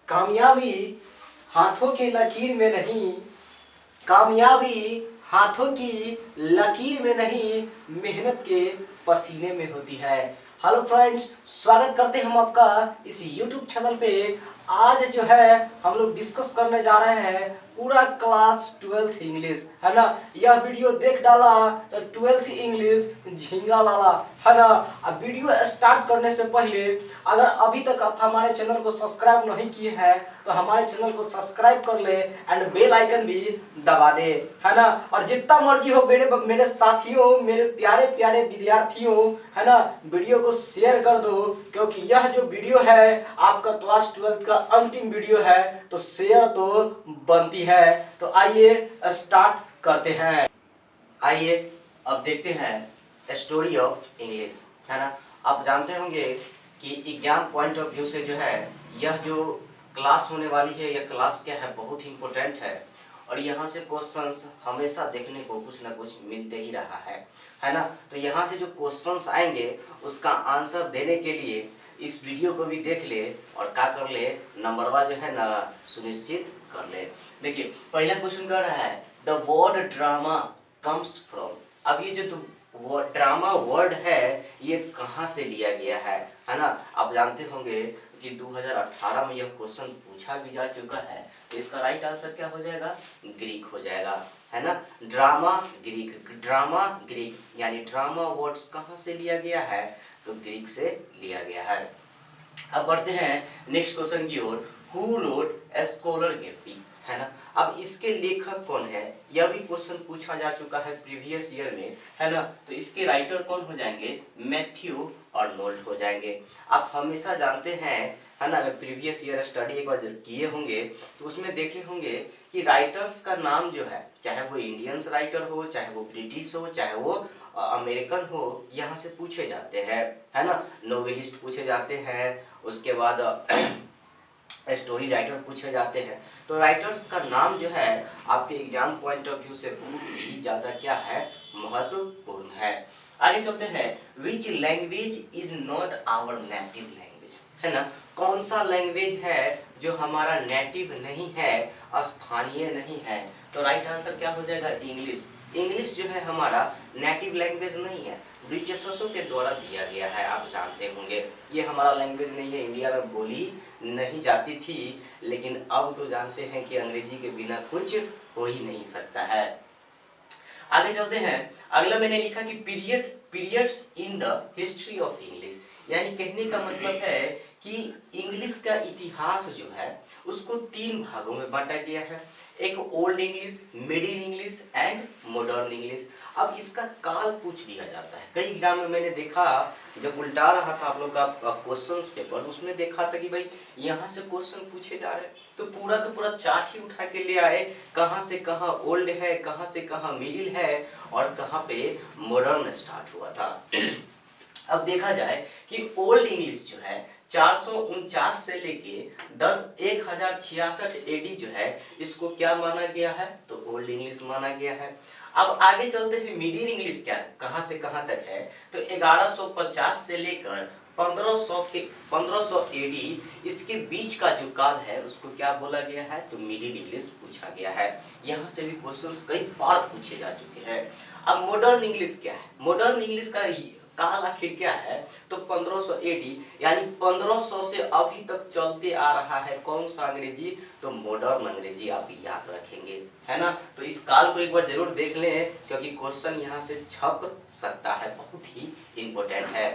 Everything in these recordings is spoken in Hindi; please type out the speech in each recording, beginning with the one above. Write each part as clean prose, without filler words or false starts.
कामयाबी हाथों की लकीर में नहीं, कामयाबी हाथों की लकीर में नहीं, मेहनत के पसीने में होती है। हेलो फ्रेंड्स, स्वागत करते हैं हम आपका इस YouTube चैनल पे। आज जो है हम लोग डिस्कस करने जा रहे हैं पूरा क्लास 12th इंग्लिश, है ना। यह वीडियो देख डाला तो 12th इंग्लिश झींगा लाला, है ना। अब वीडियो स्टार्ट करने से पहले अगर अभी तक आप हमारे चैनल को सब्सक्राइब नहीं किए हैं तो हमारे चैनल को सब्सक्राइब कर ले एंड बेल आइकन भी दबा दे, है ना। और जितना मर्जी हो मेरे साथियों, मेरे प्यारे प्यारे विद्यार्थियों, है ना, वीडियो को शेयर कर दो, क्योंकि यह जो वीडियो है आपका क्लास 12th का अंतिम वीडियो है, तो शेयर तो बनती है। तो आइए स्टार्ट करते हैं। आइए अब देखते हैं स्टोरी ऑफ इंग्लिश, है ना। आप जानते होंगे कि एग्जाम पॉइंट ऑफ व्यू से जो है यह जो क्लास होने वाली है, यह क्लास क्या है, बहुत ही इंपॉर्टेंट है। और यहाँ से क्वेश्चंस हमेशा देखने को कुछ ना कुछ मिलते ही रहा है ना। तो यहाँ से जो क्वेश्चंस आएंगे उसका आंसर देने के लिए इस वीडियो को भी देख ले और क्या कर ले, नंबरवा जो है ना सुनिश्चित कर ले। देखिए पहला क्वेश्चन कर रहा है the word drama comes from. अब ये जो ड्रामा वर्ड है ये कहाँ से लिया गया है ना। आप जानते होंगे कि 2018 में यह क्वेश्चन पूछा भी जा चुका है। तो इसका राइट आंसर क्या हो जाएगा, ग्रीक हो जाएगा, है ना। ड्रामा ग्रीक, ड्रामा ग्रीक, यानी ड्रामा वर्ड्स कहाँ से लिया गया है, तो ग्रीक से लिया गया है। अब बढ़ते हैं नेक्स्ट क्वेश्चन की ओर। हु रोट स्कॉलर गेपी, है ना। अब इसके लेखक कौन है, यह भी क्वेश्चन पूछा जा चुका है प्रीवियस ईयर में, है ना। तो इसके राइटर कौन हो जाएंगे, मैथ्यू आर्नोल्ड हो जाएंगे। आप हमेशा जानते हैं, है ना, अगर प्रीवियस ईयर स्टडी एक बार किए होंगे तो उसमें देखे होंगे कि राइटर्स का नाम जो है, चाहे वो इंडियंस राइटर हो, चाहे वो ब्रिटिश हो, चाहे वो अमेरिकन हो, यहाँ से पूछे जाते हैं, है ना। नोवेलिस्ट पूछे जाते हैं, उसके बाद स्टोरी राइटर पूछे जाते हैं। तो राइटर्स का नाम जो है आपके एग्जाम पॉइंट ऑफ व्यू से बहुत ही ज्यादा क्या है, महत्वपूर्ण है। आगे चलते हैं। Which language is not our native language, है ना। कौन सा लैंग्वेज है जो हमारा नेटिव नहीं है, स्थानीय नहीं है, तो राइट आंसर क्या हो जाएगा, इंग्लिश। इंग्लिश जो है हमारा नेटिव लैंग्वेज नहीं है, ब्रिटिशर्सों के द्वारा दिया गया है। आप जानते होंगे ये हमारा लैंग्वेज नहीं है, इंडिया में बोली नहीं जाती थी, लेकिन अब तो जानते हैं कि अंग्रेजी के बिना कुछ हो ही नहीं सकता है। आगे चलते हैं। अगला मैंने लिखा कि periods in the history of English, यानी कहने का मतलब है कि इंग्लिश का इतिहास जो है उसको 3 भागों में बांटा गया है। एक old English, middle English and modern English. अब इसका काल पूछ लिया जाता है। कई एग्जाम में मैंने देखा, जब उल्टा रहा था आप लोग का क्वेश्चंस पेपर, उसमें देखा था कि भाई यहाँ से क्वेश्चन पूछे जा रहे हैं तो पूरा का पूरा चार्ट ही उठा के ले आए, कहाँ से कहाँ ओल्ड है, कहाँ से कहाँ मिडिल है और कहाँ पे मॉडर्न स्टार्ट हुआ था। अब देखा जाए कि ओल्ड इंग्लिश जो है 449 से लेके 1066 एडी जो है इसको क्या माना गया है, तो ओल्ड इंग्लिश माना गया है। अब आगे चलते हैं, मिडिल इंग्लिश क्या कहां से कहां तक है, तो 1150 से लेकर 1500 एडी, इसके बीच का जो काल है उसको क्या बोला गया है, तो मिडिल इंग्लिश पूछा गया है। यहाँ से भी क्वेश्चंस कई बार पूछे जा चुके हैं। अब मॉडर्न इंग्लिश क्या है, मॉडर्न इंग्लिश का काल आखिर क्या है, तो 1500 एडी, यानी 1500 से अभी तक चलते आ रहा है कौन सा अंग्रेजी, तो मॉडर्न अंग्रेजी। आप याद रखेंगे, है ना। तो इस काल को एक बार जरूर देख लें, क्योंकि क्वेश्चन यहाँ से छप सकता है, बहुत ही इंपॉर्टेंट है।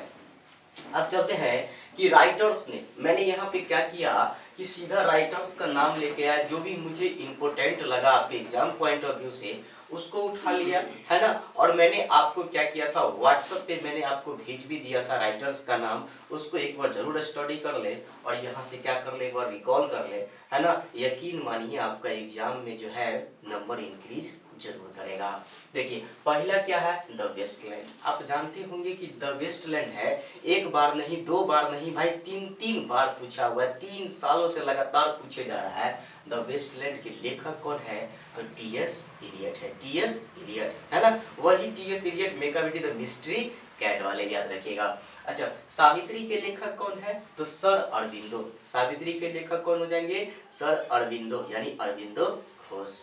अब चलते हैं कि राइटर्स ने, मैंने यहाँ पे क्या किया कि सीधा राइटर्स का नाम लेके आया, जो भी मुझे इंपॉर्टेंट लगा आपके एग्जाम पॉइंट ऑफ व्यू से उसको उठा लिया, है ना। और मैंने आपको क्या किया था, व्हाट्सएप पे मैंने आपको भेज भी दिया था राइटर्स का नाम, उसको एक बार जरूर स्टडी कर ले और यहाँ से क्या कर ले, एक बार रिकॉल कर ले, है ना। यकीन मानिए आपका एग्जाम में जो है नंबर इंक्रीज जरूर करेगा। देखिए पहला क्या है, द वेस्टलैंड। आप जानते होंगे कि द वेस्टलैंड है, एक बार नहीं, 2 बार नहीं भाई, 3 बार पूछा हुआ है, 3 सालों से लगातार पूछे जा रहा है। द वेस्टलैंड के लेखक कौन है, तो टी एस इलियट है, टी एस इलियट, है ना। वही T S Eliot, Macavity the mystery cat वाले, याद रखिएगा। अच्छा, सावित्री के लेखक कौन है? तो सर अरबिंदो। सावित्री के लेखक कौन हो जाएंगे? सर अरबिंदो यानी अरबिंदो घोष।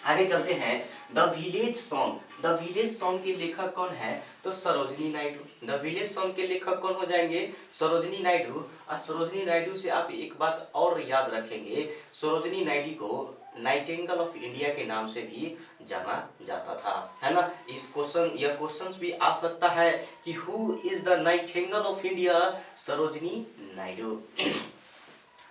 आगे चलते हैं, the village song. The village song के लेखक कौन है? तो Sarojini Naidu. The village song के लेखक कौन हो जाएंगे? सरोजनी नायडू। और सरोजनी नायडू से आप एक बात और याद रखेंगे, सरोजनी नायडू को नाइटिंगेल ऑफ इंडिया के नाम से भी जाना जाता था, है ना। इस क्वेश्चन, यह क्वेश्चन भी आ सकता है कि who is the Nightingale of India? Sarojini Naidu.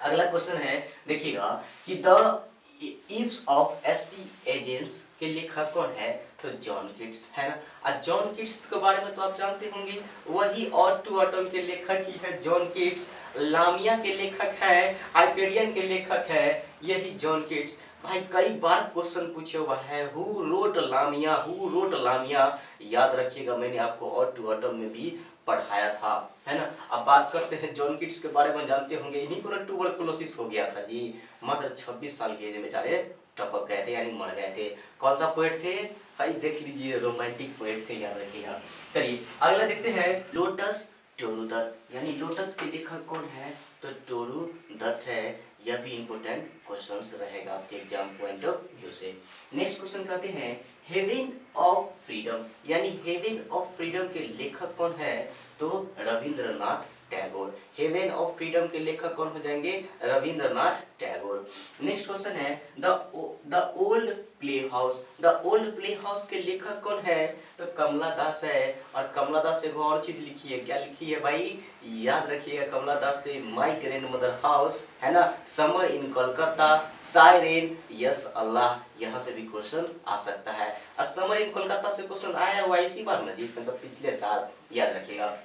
अगला क्वेश्चन है, देखिएगा कि the eves of S T agency के लेखक कौन है? तो जॉन किट्स, है ना। और जॉन किट्स के बारे में तो आप जानते होंगे, वही ऑड टू ऑटम के लेखक ही है जॉन किट्स। लामिया के लेखक है, हाइपेरियन के लेखक है यही जॉन किट्स। भाई कई बार क्वेश्चन पूछे हुआ है, who wrote Lamia, who wrote Lamia, याद रखिएगा, मैंने आपको ऑड टू ऑटम में भी पढ़ाया था, है ना। अब बात करते हैं जॉन किट्स के बारे में, जानते होंगे इन्हीं को ट्यूबरकुलोसिस हो गया था जी, मात्र 26 साल के बेचारे टपक गए थे यानी मर गए थे। कौन सा पोएट थे? भाई देख लीजिए, रोमांटिक पोएट थे, याद रखिएगा। चलिए अगला देखते हैं, लोटस टोरू दत्त, यानी लोटस के लेखक कौन है? तो टोरू दत्त है। यह भी इंपोर्टेंट क्वेश्चंस रहेगा आपके एग्जाम पॉइंट ऑफ व्यू से। नेक्स्ट क्वेश्चन कहते हैं, हेवन ऑफ फ्रीडम, यानी हेवन ऑफ फ्रीडम के लेखक कौन है? तो Rabindranath Tagore. Heaven of freedom के लेखक कौन हो जाएंगे? रविंद्रनाथ टैगोर। नेक्स्ट क्वेश्चन है, the old play house. The old play house के लेखक कौन है? तो कमला दास है। और कमला दास से और चीज लिखी है, क्या लिखी है भाई? याद रखिएगा, कमला दास से माई ग्रैंड मदर हाउस, है ना, summer in Kolkata, siren, yes अल्लाह, यहाँ से भी क्वेश्चन आ सकता है। और समर इन कोलकाता से क्वेश्चन आया हुआ इसी बार ना जी, मतलब पिछले साल, याद रखिएगा।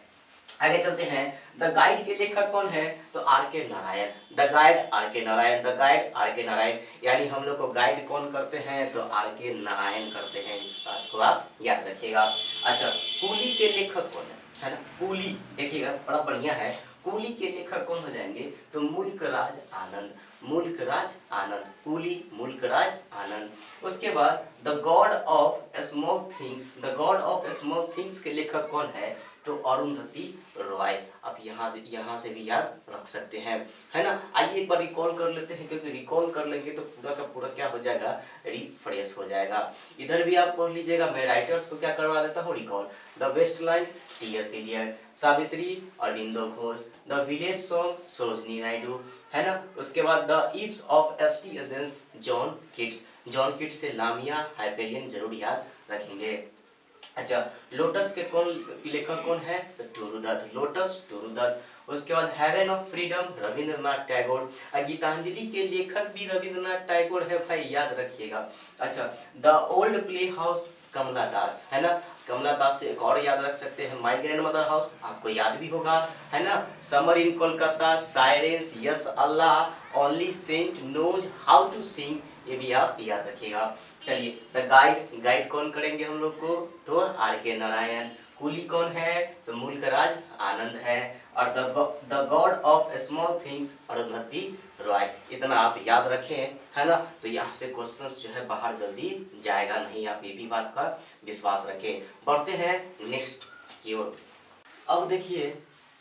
आगे चलते हैं, द गाइड के लेखक कौन है? तो आर के नारायण। द गाइड आर के नारायण, द गाइड आर के नारायण, यानी हम लोग को गाइड कौन करते हैं? तो आर के नारायण करते हैं, इस बात को आप याद रखिएगा। अच्छा, कूली के लेखक कौन है ना? कूली देखिएगा, बड़ा बढ़िया है। कूली के लेखक कौन हो जाएंगे? तो मुल्कराज आनंद। मुल्कराज आनंद, कूली मुल्कराज आनंद। उसके बाद the God of small things. The God of small things के लेखक कौन है? तो अरुंधति रॉय। आप यहाँ से भी याद रख सकते हैं, है ना। आइए एक बार रिकॉल कर लेते हैं, क्योंकि रिकॉल कर लेंगे तो पूरा का पूरा क्या हो जाएगा? रिफ्रेश हो जाएगा। इधर भी आप पढ़ लीजिएगा, मैं राइटर्स को क्या करवा देता हूँ? Recall. The waste land T S. Eliot, Savitri Aurobindo Ghosh, the village song Sarojini Naidu, है ना। उसके बाद the eves of S T Agnes John Keats. John Keats से लामिया, हाइपेरियन जरूर याद रखेंगे। अच्छा, लोटस के कौन लेखक कौन है? तो टोरू दत्त, लोटस टोरू दत्त। उसके बाद heaven of freedom Rabindranath Tagore. Gitanjali के लेखक भी रविंद्रनाथ टैगोर है भाई, याद रखिएगा। अच्छा, द ओल्ड प्ले हाउस कमला दास, है ना। कमला दास से एक और याद रख सकते हैं, माई ग्रैंड मदर हाउस, आपको याद भी होगा, है ना। Summer in Kolkata, sirens, yes Allah, only saint knows how to sing, ये भी आप याद रखिएगा। चलिए, द गाइड, गाइड कौन करेंगे हम लोग को? तो आर के नारायण। कूली कौन है? तो मुल्कराज आनंद है। और the God of small things Arundhati Roy. इतना आप याद रखें, है ना। तो यहाँ से क्वेश्चंस जो है बाहर जल्दी जाएगा नहीं, आप ये भी बात का विश्वास रखें। बढ़ते हैं नेक्स्ट की ओर। अब देखिए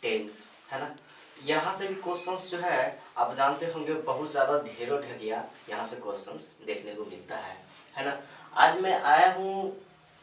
टेंस, है ना। यहाँ से भी क्वेश्चंस जो है आप जानते होंगे बहुत ज्यादा ढेरों ढेरिया यहाँ से क्वेश्चंस देखने को मिलता है ना। आज मैं आया हूँ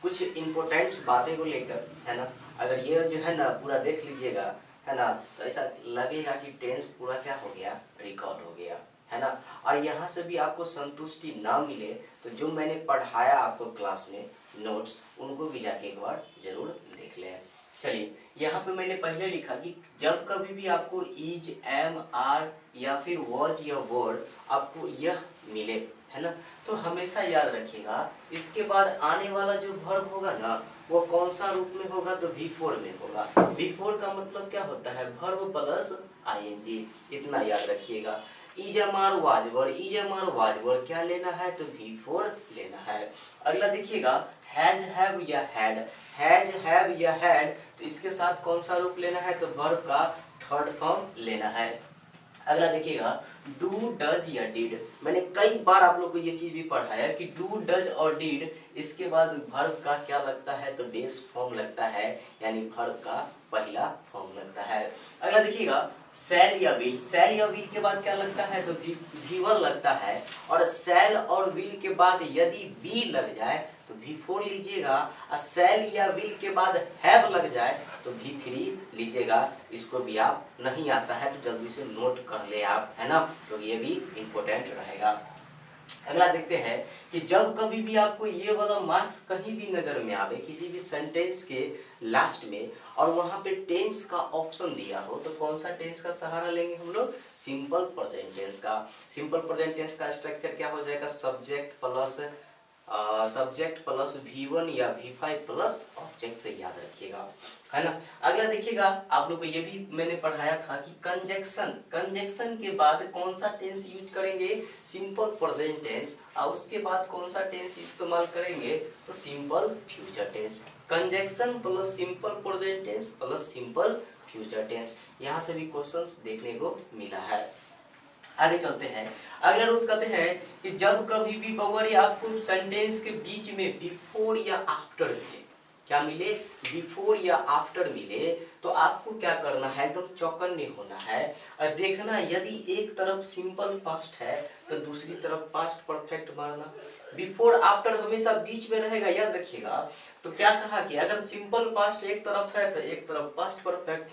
कुछ इम्पोर्टेंट बातें को लेकर, है ना। अगर ये जो है ना पूरा देख लीजिएगा, है ना, तो ऐसा लगेगा कि टेंस पूरा क्या हो गया? रिकॉर्ड हो गया, है ना। और यहाँ से भी आपको संतुष्टि ना मिले तो जो मैंने पढ़ाया आपको क्लास में नोट्स, उनको भी जाके एक बार जरूर देख लें। चलिए, यहाँ पे मैंने पहले लिखा कि जब कभी भी आपको इज, एम, आर या फिर वॉज या वर्ड आपको यह मिले, है ना, तो हमेशा याद रखिएगा इसके बाद आने वाला जो वर्ब होगा ना, वो कौन सा रूप में होगा? तो V4 में होगा। V4 का मतलब क्या होता है? वर्ब प्लस आईएनजी, इतना याद रखिएगा। इज एमआर वाजवर, इज एमआर वाजवर क्या लेना है? तो V4 लेना है। अगला देखिएगा, हैज, हैव या हैड। हैज, हैव या हैड, तो इसके साथ कौन सा रूप लेना है? तो वर्ब का थर्ड फॉर्म लेना है। अगला देखिएगा, डू डज या डिड। मैंने कई बार आप लोग को ये चीज भी पढ़ाया कि डू डज और डिड इसके बाद वर्ब का क्या लगता है, तो बेस फॉर्म लगता है, यानी वर्ब का पहला फॉर्म लगता है। अगला देखिएगा, सेल या विल। सेल या विल के बाद क्या लगता है, तो वी1 लगता है। और सेल और विल के बाद यदि बी लग जाए तो V4 लीजिएगा, और सेल या विल के बाद हैव लग जाए तो V3 लीजिएगा। इसको भी आप नहीं आता है तो जल्दी से नोट कर ले आप, है ना, तो ये भी इंपॉर्टेंट रहेगा। अगला देखते हैं कि जब कभी भी आपको ये वाला मार्क्स कहीं भी नजर में आवे किसी भी सेंटेंस के लास्ट में और वहां पे टेंस का ऑप्शन दिया हो, तो कौन सा टेंस का सहारा लेंगे हम लोग, सिंपल प्रेजेंट टेंस का। सिंपल प्रेजेंट टेंस का स्ट्रक्चर क्या हो जाएगा, सब्जेक्ट प्लस V1 या V5 प्लस ऑब्जेक्ट, याद रखिएगा, है ना। अगला देखिएगा, आप लोग को ये भी मैंने पढ़ाया था कि कंजक्शन के बाद कौन सा टेंस यूज करेंगे, सिंपल प्रेजेंट टेंस, और उसके बाद कौन सा टेंस इस्तेमाल करेंगे, तो simple future tense. Conjunction plus simple present tense plus simple future tense, यहाँ से भी क्वेश्चंस देखने को मिला है। आगे चलते हैं, अगला रूल्स कहते हैं कि जब कभी भी बवरी आपको सेंटेंस के बीच में बिफोर या आफ्टर मिले, क्या मिले, बिफोर या आफ्टर मिले, तो आपको क्या करना है, एकदम चौकन्ने होना है और देखना यदि एक तरफ सिंपल पास्ट है तो दूसरी तरफ पास्ट परफेक्ट मारना। बिफोर आफ्टर हमेशा बीच में रहेगा, याद रखिएगा। तो क्या कहा कि अगर सिंपल पास्ट एक तरफ है तो एक तरफ पास्ट परफेक्ट,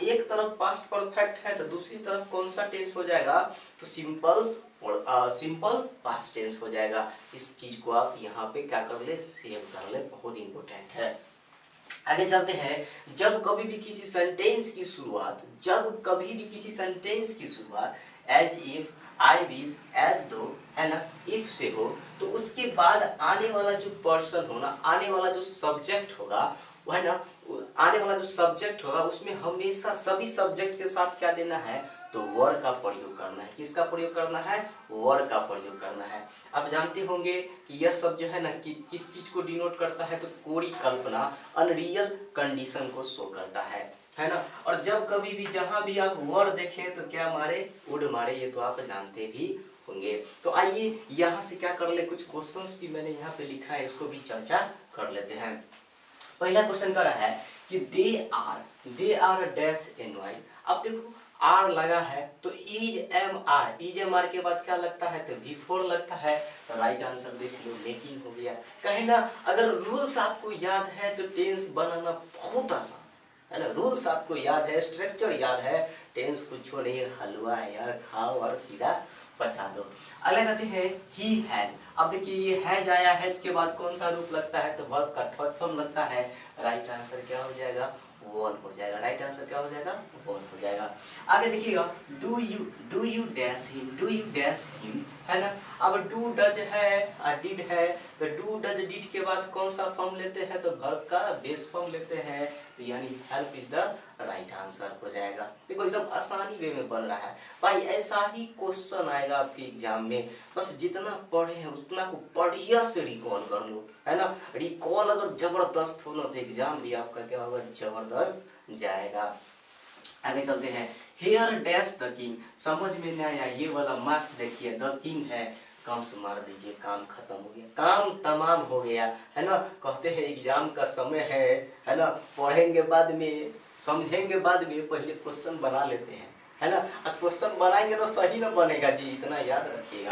एक तरफ पास्ट परफेक्ट है तो दूसरी तरफ कौन सा टेंस हो जाएगा, तो सिंपल पास्ट टेंस हो जाएगा। इस चीज को आप यहाँ पे क्या कर ले, सेव कर ले, बहुत इंपॉर्टेंट है। आगे चलते हैं, जब कभी भी किसी सेंटेंस की शुरुआत, as if, I wish, as though, है ना, इफ से हो, तो उसके बाद आने वाला जो पर्सन होना, आने वाला जो सब्जेक्ट होगा, वो है ना, आने वाला जो सब्जेक्ट होगा उसमें हमेशा सभी सब्जेक्ट के साथ क्या देना है, तो वर का प्रयोग करना है। किसका प्रयोग करना है, वर का प्रयोग करना है। आप जानते होंगे कि यह सब जो है ना कि किस चीज को डिनोट करता है, तो कोरी कल्पना, अनरियल कंडीशन को शो करता है ना। और जब कभी भी जहां भी आप वर देखें तो क्या मारे, वुड मारे, ये तो आप जानते भी होंगे। तो आइए यहाँ से क्या कर ले, कुछ क्वेश्चंस भी मैंने यहाँ पे लिखा है, इसको भी चर्चा कर लेते हैं। पहला क्वेश्चन कर रहा है कि दे आर डैश एनवाई। अब देखो आर लगा है तो इज एम आर के बाद क्या लगता है, तो V4 लगता है, तो राइट आंसर देख लो, मेकिंग हो गया। कहे ना, अगर रूल्स आपको याद है तो टेंस बनाना बहुत आसान है ना, रूल्स आपको याद है, स्ट्रक्चर याद है, टेंस कुछ नहीं, हलवा है यार, खाओ और सीधा बचा दो। अगला कहते हैं ही हैज। अब देखिए ये हैज आया, हैज के बाद कौन सा रूप लगता है, तो वर्ब का थर्ड फॉर्म लगता है। राइट आंसर क्या हो जाएगा, वन हो जाएगा। राइट आंसर क्या हो जाएगा, वन हो जाएगा। आगे देखिएगा, डू यू डैश हिम, है ना। अब डू डज है, डिड है, तो डू डज डिड के बाद कौन सा फॉर्म लेते हैं, तो वर्ब का बेस फॉर्म लेते हैं, तो यानी help is the right answer हो जाएगा। देखो एकदम आसानी वे में बन रहा है भाई, ऐसा ही क्वेश्चन आएगा आपके एग्जाम में, बस जितना पढ़े हैं उतना को बढ़िया से रिकॉल कर लो, है ना। रिकॉल अगर जबरदस्त हो ना तो एग्जाम भी आपका क्या होगा, जबरदस्त जाएगा। आगे चलते हैं, हेयर डैश द किंग। समझ में नहीं आया, ये वाला मार्क्स देखिए, द किंग है, काम से मार दीजिए, काम खत्म हो गया, काम तमाम हो गया, है ना। कहते हैं एग्जाम का समय है ना, पढ़ेंगे बाद में, समझेंगे बाद में, पहले क्वेश्चन बना लेते हैं, है ना। क्वेश्चन बनाएंगे तो सही ना बनेगा जी, इतना याद रखिएगा।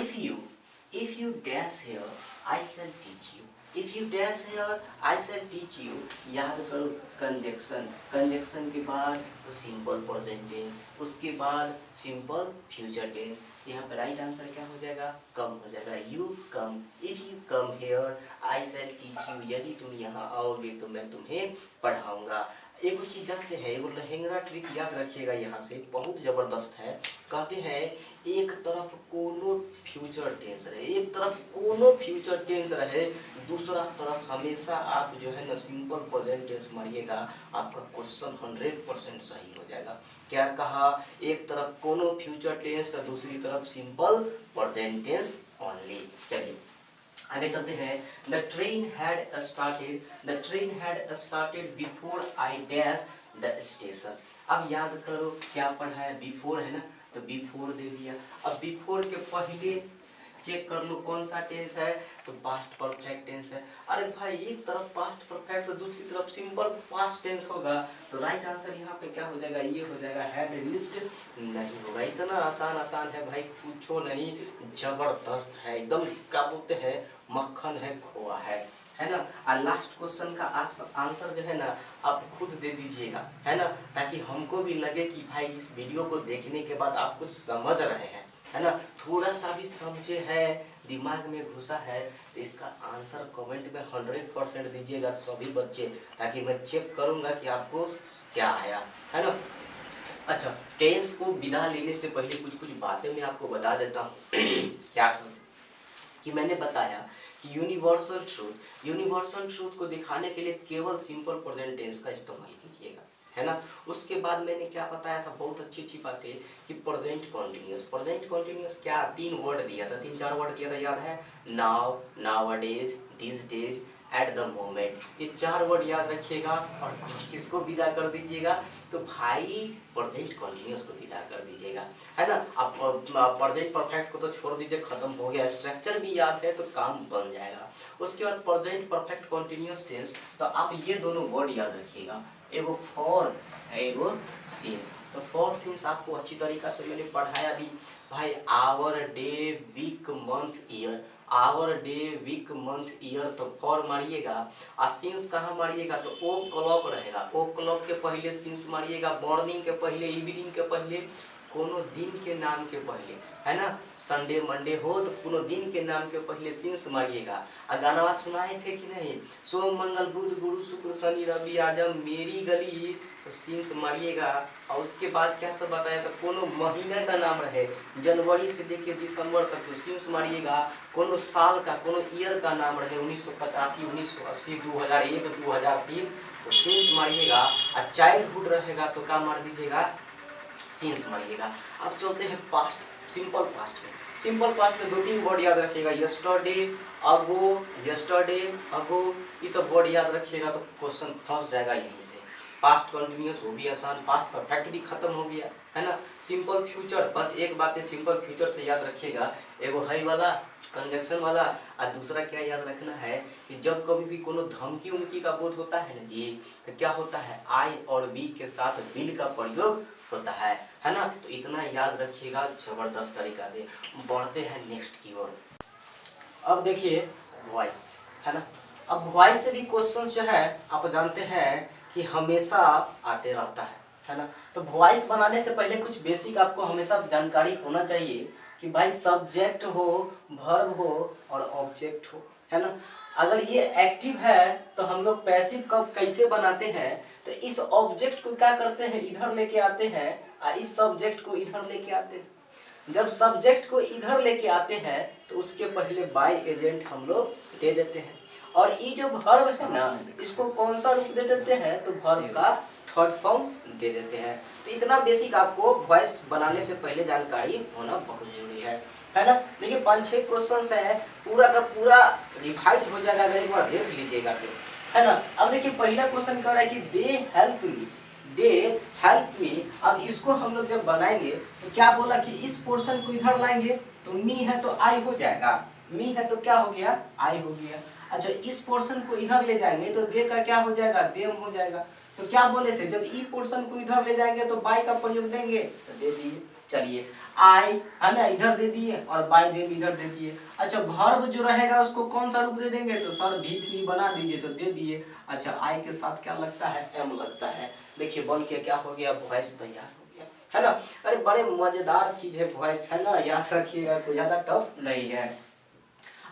If you dash here I shall teach you, if you dash here I shall teach you, याद करो कंजक्शन के बाद तो सिंपल प्रेजेंट टेंस, उसके बाद सिंपल फ्यूचर टेंस। यहाँ पे राइट आंसर क्या हो जाएगा, कम हो जाएगा, you come, if you come here I shall teach you, यदि तुम यहाँ आओगे तो मैं तुम्हें पढ़ाऊंगा। एक चीज जानते हैं, एगो लहेंगरा ट्रिक याद रखिएगा, यहाँ से बहुत जबरदस्त है। कहते हैं एक तरफ कोनो फ्यूचर टेंस रहे, एक तरफ कोनो फ्यूचर टेंस रहे, दूसरा तरफ हमेशा आप जो है ना सिंपल प्रेजेंट टेंस मारिएगा, आपका क्वेश्चन 100% सही हो जाएगा। क्या कहा, एक तरफ कोनो फ्यूचर टेंस तो दूसरी तरफ सिंपल प्रेजेंट टेंस ओनली। चलिए आगे चलते हैं, the train had started before I dash the station. अब याद करो क्या पढ़ा है, बिफोर है ना, तो बिफोर दे दिया। अब बिफोर के पहले चेक कर लो कौन सा टेंस है, तो पास्ट परफेक्ट टेंस है। अरे भाई एक तरफ पास्ट परफेक्ट और दूसरी तरफ सिंपल पास्ट टेंस होगा, तो राइट आंसर यहाँ पे क्या हो जाएगा, ये हो जाएगा हैड रीच्ड नहीं होगा। इतना आसान आसान है भाई, पूछो नहीं, जबरदस्त है एकदम, क्या बोलते हैं मक्खन है खोआ है ना। और लास्ट क्वेश्चन का आंसर जो है ना आप खुद दे दीजिएगा, है ना, ताकि हमको भी लगे कि भाई इस वीडियो को देखने के बाद आप कुछ समझ रहे हैं, है ना, थोड़ा सा भी समझे है, दिमाग में घुसा है, तो इसका आंसर कमेंट में 100% दीजिएगा सभी बच्चे, ताकि मैं चेक करूंगा कि आपको क्या आया, है ना। अच्छा, टेंस को विदा लेने से पहले कुछ कुछ बातें मैं आपको बता देता हूँ क्या सब कि मैंने बताया कि यूनिवर्सल ट्रूथ को दिखाने के लिए केवल सिंपल प्रेजेंट टेंस का इस्तेमाल कीजिएगा, है ना। उसके बाद मैंने क्या बताया था, बहुत अच्छी अच्छी बातें कि प्रेजेंट कॉन्टिन्यूस क्या, 3 वर्ड दिया था, 3-4 वर्ड दिया था, याद है, now, nowadays, this days, at the moment, ये 4 वर्ड याद रखिएगा। और किसको विदा कर दीजिएगा, तो भाई प्रेजेंट कॉन्टिन्यूस को विदा कर दीजिएगा, है ना। अब प्रेजेंट परफेक्ट को तो छोड़ दीजिए, खत्म हो गया, स्ट्रक्चर भी याद है तो काम बन जाएगा। उसके बाद प्रेजेंट परफेक्ट कॉन्टिन्यूस टेंस, तो आप ये दोनों वर्ड याद रखिएगा, एगो फॉर एगो सिंस। तो फॉर सिंस आपको अच्छी तरीका से मैंने पढ़ाया भी भाई, hour day week month year, hour day week month year, तो फॉर मारिएगा, और सिंस कहाँ मारिएगा, तो ओ क्लॉक रहेगा, ओ क्लॉक के पहले सिंस मारिएगा, मॉर्निंग के पहले, इवनिंग के पहले, कोनो दिन के नाम के पहले, है ना, संडे मंडे हो तो कोनो दिन के नाम के पहले सिंस मारिएगा। और गाना सुनाए थे कि नहीं, सोम मंगल बुध गुरु शुक्र शनि रवि आजम मेरी गली, तो सिंस मारिएगा। और उसके बाद क्या सब बताया था, कोनो महीने का नाम रहे, जनवरी से लेके दिसंबर तक, तो सिंस मारिएगा। कोनो साल का, कोनो ईयर का नाम रहे, 1985, 1980, 2001, 2003, तो सिंस मारिएगा। और चाइल्डहुड रहेगा तो क्या मार दीजिएगा, सिंस मारिएगा। अब चलते हैं पास्ट, सिंपल पास्ट में। सिंपल पास्ट में 2-3 वर्ड याद रखिएगा, यस्टरडे, अगो, ये सब वर्ड याद रखिएगा, तो क्वेश्चन फंस जाएगा यहीं से। पास्ट कंटिन्यूअस वो भी आसान, पास्ट परफेक्ट भी खत्म हो गया, है ना। सिंपल फ्यूचर, बस एक बात है सिंपल फ्यूचर से याद रखिएगा, एगो है वाला कंजक्शन वाला, और दूसरा क्या याद रखना है कि जब कभी भी कोनो धमकी उमकी का बोध होता है ना जी, तो क्या होता है, आई और वी के साथ विल का प्रयोग होता है ना। तो इतना याद रखिएगा जबरदस्त तरीका से। बढ़ते हैं नेक्स्ट की ओर। अब देखिए वॉइस, है ना। अब वॉइस से भी क्वेश्चन जो है आप जानते हैं कि हमेशा आते रहता है ना। तो वॉइस बनाने से पहले कुछ बेसिक आपको हमेशा जानकारी होना चाहिए कि भाई सब्जेक्ट हो, वर्ब हो और ऑब्जेक्ट हो, है ना। अगर ये एक्टिव है तो हम लोग पैसिव कब कैसे बनाते हैं, तो इस ऑब्जेक्ट को क्या करते हैं, इधर लेके आते हैं, और इस सब्जेक्ट को इधर लेके आते हैं। जब सब्जेक्ट को इधर लेके आते हैं तो उसके पहले बाय एजेंट हम लोग दे देते हैं, और ये जो वर्ब है ना, इसको कौन सा रूप दे देते हैं, तो वर्ब का थर्ड फॉर्म दे देते हैं। तो इतना बेसिक आपको वॉइस बनाने से पहले जानकारी होना बहुत जरूरी है ना। देखिए 5-6 क्वेश्चन है, पूरा का पूरा रिवाइज हो जाएगा अगर एक बार देख लीजिएगा तो, है ना। अब देखिए पहला क्वेश्चन कह रहा है कि दे हेल्प मी। अब इसको हम लोग जब बनाएंगे तो क्या बोला कि इस पोर्शन को इधर लाएंगे, तो मी है तो आई हो जाएगा, मी है तो क्या हो गया, आई हो गया। अच्छा इस पोर्शन को इधर ले जाएंगे तो दे का क्या हो जाएगा, देम हो जाएगा। तो क्या बोले थे, जब ई पोर्शन को इधर ले जाएंगे तो बाय का प्रयोग देंगे, तो दे दिए। चलिए आई है ना इधर दे दिए, और बाय देम इधर दे दिए। अच्छा वर्ब जो रहेगा उसको कौन सा रूप दे देंगे, तो सर भी बना दीजिए, तो दे दिए। अच्छा आई के साथ क्या लगता है, एम लगता है। देखिए बन के क्या हो गया, वॉइस तैयार हो गया, है ना। अरे बड़े मजेदार चीज है वॉइस, है ना, याद रखिएगा, कोई ज्यादा टफ नहीं है।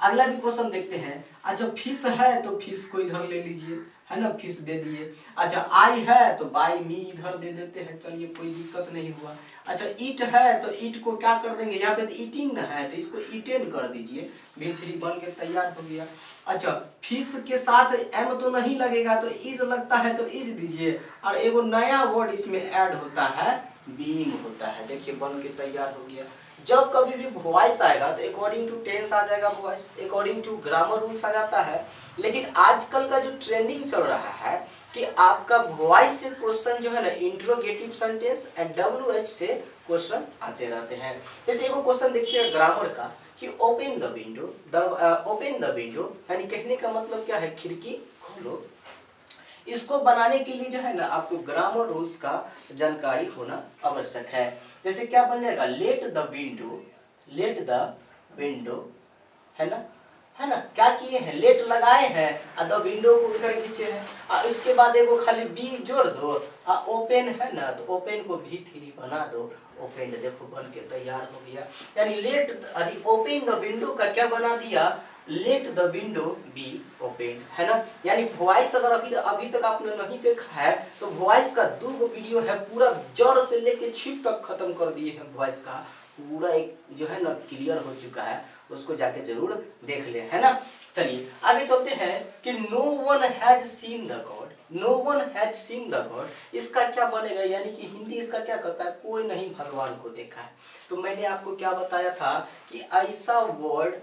अगला भी क्वेश्चन देखते हैं। अच्छा फिश है तो फिश को इधर ले लीजिए, है ना, फिश दे दिए। अच्छा आई है तो बाई मी इधर दे देते हैं, चलिए कोई दिक्कत नहीं हुआ। अच्छा ईट है तो ईट को क्या कर देंगे, यहाँ पे तो ईटिंग है तो इसको ईटेन कर दीजिए, भिछड़ी बन के तैयार हो गया। अच्छा फिश के साथ एम तो नहीं लगेगा, तो इज लगता है तो इज दीजिए, और एगो नया वर्ड इसमें ऐड होता है बीइंग होता है। देखिए बन के तैयार हो गया। जब कभी भी वॉइस आएगा तो अकॉर्डिंग टू टेंस आ जाएगा voice, according to grammar rules आ जाता है। लेकिन आजकल का जो ट्रेंडिंग चल रहा है कि आपका वॉइस से क्वेश्चन जो है ना इंट्रोगेटिव सेंटेंस एंड WH से क्वेश्चन आते रहते हैं। जैसे एक क्वेश्चन देखिए ग्रामर का कि open the window, open the window यानी कहने का मतलब क्या है, खिड़की खोलो। इसको बनाने के लिए जो है ना आपको ग्रामर रूल्स का जानकारी होना आवश्यक है। जैसे क्या बन जाएगा, let the window, let the window, है ना, है ना, क्या किए हैं, लेट लगाए हैं और द विंडो को उधर खींचे हैं और उसके बाद एगो खाली बी जोड़ दो और ओपन है ना तो ओपन को भी3 बना दो, ओपन देखो बन के तैयार हो गया। यानी लेट ओपन द विंडो का क्या बना दिया, let the window be open, है ना। यानी वॉइस अगर अभी तक आपने नहीं देखा है तो वॉइस का 2 वीडियो है, पूरा जड़ से लेके छिप तक खत्म कर दिए हैं। वॉइस का पूरा एक जो है ना क्लियर हो चुका है, उसको जाके जरूर देख ले, है ना। चलिए आगे चलते हैं कि no one has seen the god, no one has seen the god, इसका क्या बनेगा, यानी कि हिंदी इसका क्या कहता है, कोई नहीं भगवान को देखा है। तो मैंने आपको क्या बताया था कि ऐसा वर्ड,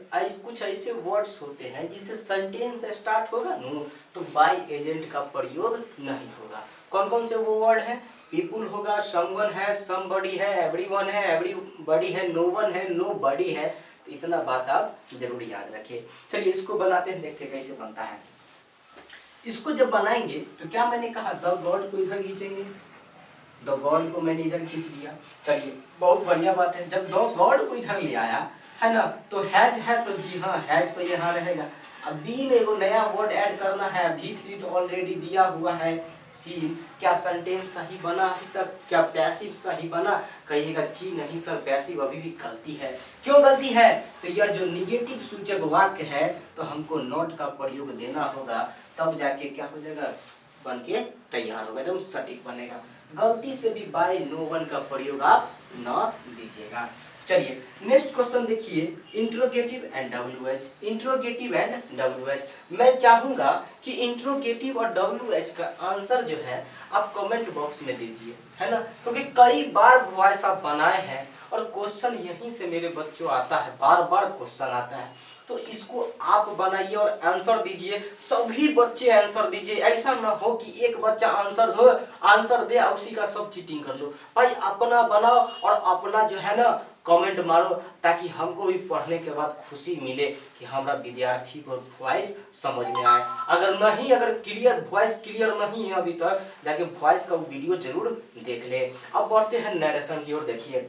कुछ ऐसे वर्ड्स होते हैं जिससे सेंटेंस स्टार्ट होगा नो तो बाय एजेंट का प्रयोग नहीं होगा। कौन कौन से वो वर्ड है, पीपुल होगा, समवन है, समबडी है, एवरीवन है, एवरीबॉडी है, नो वन है, नो बडी है। तो इतना बात आप जरूर याद रखिए। चलिए इसको बनाते हैं, देखते कैसे बनता है। इसको जब बनाएंगे तो क्या मैंने कहा, द गॉड को इधर खींचेंगे, द गॉड को मैंने इधर खींच लिया। चलिए बहुत बढ़िया बात है, जब द गॉड को इधर ले आया है ना तो हैज है तो जी हाँ हैज तो यहाँ रहेगा। अब बी में एगो नया वर्ड ऐड करना है, V3 तो ऑलरेडी दिया हुआ है। सी, क्या सेंटेंस सही बना अभी तक, क्या पैसिव सही बना, कहिएगा जी नहीं सर पैसिव अभी भी गलती है। क्यों गलती है, तो यह जो निगेटिव सूचक वाक्य है तो हमको नॉट का प्रयोग देना होगा, तब जाके क्या हो जाएगा, बन के तैयार होगा, एकदम सटीक बनेगा। गलती से भी बाय नो वन का प्रयोग आप न दीजिएगा। चलिए नेक्स्ट क्वेश्चन देखिए, interrogative and WH, interrogative and WH। मैं चाहूंगा कि इंट्रोगेटिव और WH का आंसर जो है आप कमेंट बॉक्स में दीजिए, है ना, क्योंकि कई बार वॉइस आप बनाए हैं और क्वेश्चन यहीं से मेरे बच्चों आता है, बार बार क्वेश्चन आता है। तो इसको आप बनाइए और आंसर दीजिए, सभी बच्चे आंसर दीजिए। ऐसा ना हो कि एक बच्चा आंसर दे और उसी का सब चीटिंग कर लो। भाई अपना बनाओ और अपना जो है ना कमेंट मारो, ताकि हमको भी पढ़ने के बाद खुशी मिले कि हमारा विद्यार्थी को वॉइस समझ में आए। अगर क्लियर वॉइस क्लियर नहीं है अभी तक, जाके वॉइस का वीडियो जरूर देख ले। अब बढ़ते हैं नरेशन की ओर। देखिए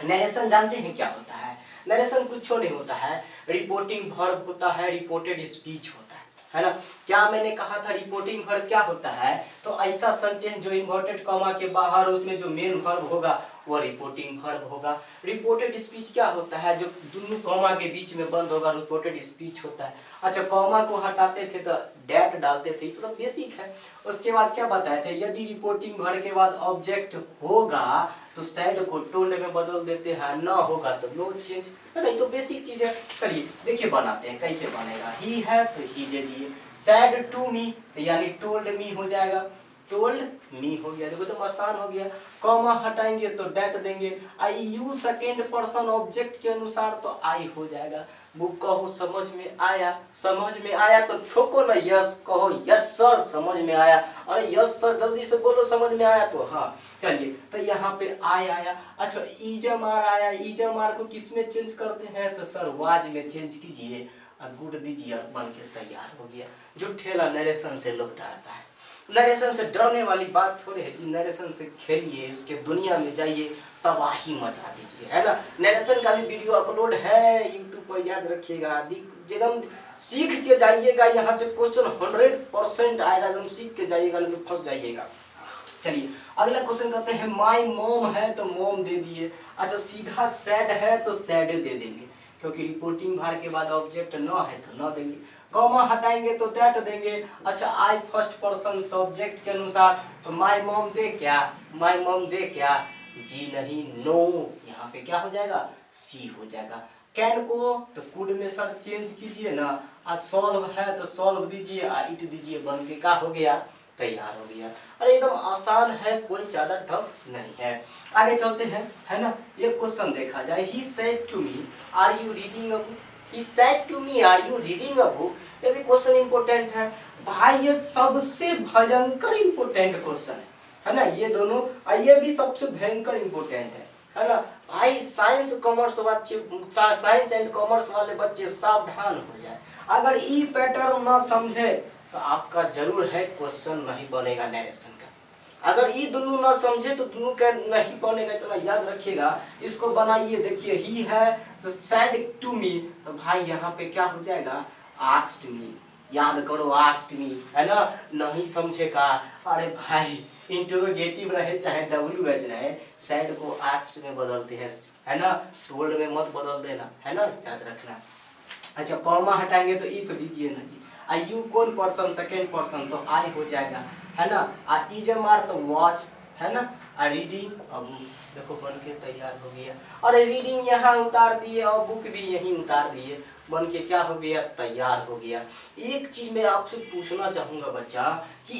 नरेशन जानते हैं क्या होता है, नरेशन कुछ नहीं होता है, रिपोर्टिंग वर्ब होता है, रिपोर्टेड स्पीच होता है ना। क्या मैंने कहा था, रिपोर्टिंग वर्ब क्या होता है, तो ऐसा सेंटेंस जो इन्वर्टेड कॉमा के बाहर उसमें जो मेन वर्ब होगा वो रिपोर्टिंग वर्ब होगा। रिपोर्टेड स्पीच क्या होता है, जो दोनों कॉमा के बीच में बंद होगा, रिपोर्टेड स्पीच होता है। अच्छा कॉमा को हटाते थे तो डैट डालते थे, तो बेसिक है। उसके बाद क्या बताए थे, यदि रिपोर्टिंग वर्ब के बाद ऑब्जेक्ट होगा तो सैड को टोल्ड में बदल देते हैं, ना होगा तो नो चेंज, है ना, तो बेसिक चीज है। चलिए देखिए बनाते हैं कैसे बनेगा। ही है तो ही दे दिए, सैड टू मी यानी टोल्ड मी हो जाएगा, टोल्ड मी हो गया, देखो तो आसान हो गया। कॉमा हटाएंगे तो डेट देंगे, आई यू सेकेंड पर्सन ऑब्जेक्ट के अनुसार तो आई हो जाएगा। बुक कहो समझ में आया, समझ में आया तो ठोको ना यस, कहो यस सर समझ में आया, अरे यस सर जल्दी से बोलो समझ में आया तो हाँ। चलिए तो यहाँ पे आया। अच्छा इजमार आया, इजमार को किस में चेंज करते हैं, तो सर वाज में चेंज कीजिए, गुड दीजिए, बन के तैयार हो गया। जो ठेला नरेशन से लोग डरता है, नरेशन से डरने वाली बात थोड़ी है कि नरेशन से खेलिए, उसके दुनिया में जाइए, तबाही मचा दीजिए, है ना। नरेशन का भी वीडियो अपलोड है यूट्यूब पर, याद रखिएगा, एकदम सीख के जाइएगा, यहाँ से क्वेश्चन 100% आएगा, एकदम सीख के जाइएगा, नहीं तो फंस जाइएगा। चलिए अगला क्वेश्चन करते हैं, माई मोम है तो मोम दे दिए। अच्छा सीधा सैड है तो सैड दे देंगे, क्योंकि रिपोर्टिंग भार के बाद ऑब्जेक्ट न है तो न देंगे। कॉमा हटाएंगे तो डेट देंगे। अच्छा आई फर्स्ट पर्सन सब्जेक्ट के अनुसार, तो माई मॉम दे क्या, माई मॉम दे क्या, जी नहीं नो, यहाँ पे क्या हो जाएगा, सी हो जाएगा। कैन को तो कुड में सर चेंज कीजिए ना, आज सॉल्व है तो सॉल्व दीजिए, इट दीजिए, बन के क्या हो गया, तैयार हो गया। अरे एकदम आसान है, कोई ज्यादा टफ नहीं है। आगे चलते हैं, है ना। ये क्वेश्चन देखा जाए, he said to me are you reading a book, he said to me are you reading a book. ये भी क्वेश्चन इंपॉर्टेंट है भाई, ये सबसे भयंकर इंपॉर्टेंट क्वेश्चन है ना। ये दोनों, ये भी सबसे भयंकर इंपॉर्टेंट है ना भाई। साइंस कॉमर्स बच्चे, साइंस एंड कॉमर्स वाले बच्चे सावधान हो जाए। अगर ई पैटर्न ना समझे तो आपका जरूर है क्वेश्चन नहीं बनेगा नरेशन का। अगर ये दोनों ना समझे तो दोनों का नहीं बनेगा, इतना याद रखिएगा। इसको बनाइए, देखिए ही है सेड टू मी, तो भाई यहाँ पे क्या हो जाएगा, आस्क्ड मी। याद करो आस्क्ड मी, है ना। नहीं समझेगा, अरे भाई इंटरोगेटिव रहे चाहे WH रहे, सेड को आस्क्ड में बदलते हैं, है ना। टोल्ड में मत बदल देना, है ना, याद रखना। अच्छा कॉमा हटाएंगे तो इफ दीजिए ना जी। यू कौन पर्सन, सेकेंड पर्सन, तो आई हो जाएगा, है ना। इज मार तो वॉच, है ना। रीडिंग, अब देखो बन के तैयार हो गया। और रीडिंग यहाँ उतार दिए और बुक भी यहीं उतार दिए, बन के क्या हो गया, तैयार हो गया। एक चीज मैं आपसे पूछना चाहूंगा बच्चा, कि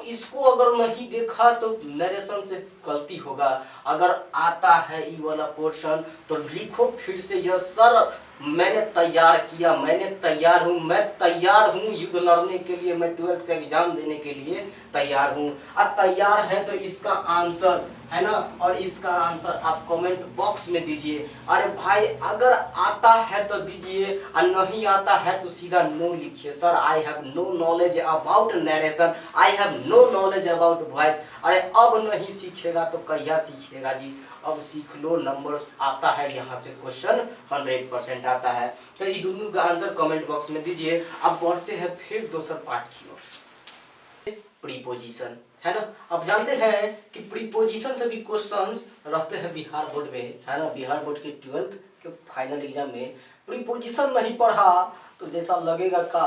इसको अगर नहीं देखा तो नरेशन से गलती होगा। अगर आता है ये वाला पोर्शन तो लिखो फिर से, यह सर मैंने तैयार किया, मैंने तैयार हूँ, मैं तैयार हूँ युद्ध लड़ने के लिए, मैं 12th का एग्जाम देने के लिए तैयार हूँ। अब तैयार है तो इसका आंसर, है ना, और इसका आंसर आप कमेंट बॉक्स में दीजिए। अरे भाई अगर आता है तो दीजिए, और नहीं आता है तो सीधा नो लिखिए, sir I have no knowledge about narration, I have no knowledge about voice. अरे अब नहीं सीखेगा तो कहिया सीखेगा जी, अब सीख लो। नंबर आता है यहाँ से क्वेश्चन 100% आता है। तो ये दोनों का आंसर कमेंट बॉक्स में दीजिए। अब बढ़ते हैं फिर दूसरा पार्ट की ओर, प्रीपोजिशन, है ना। अब जानते हैं कि प्रीपोजिशन से भी क्वेश्चंस रहते हैं बिहार बोर्ड में, है ना। बिहार बोर्ड के 12th के फाइनल एग्जाम में प्रीपोजिशन नहीं पढ़ा तो जैसा लगेगा का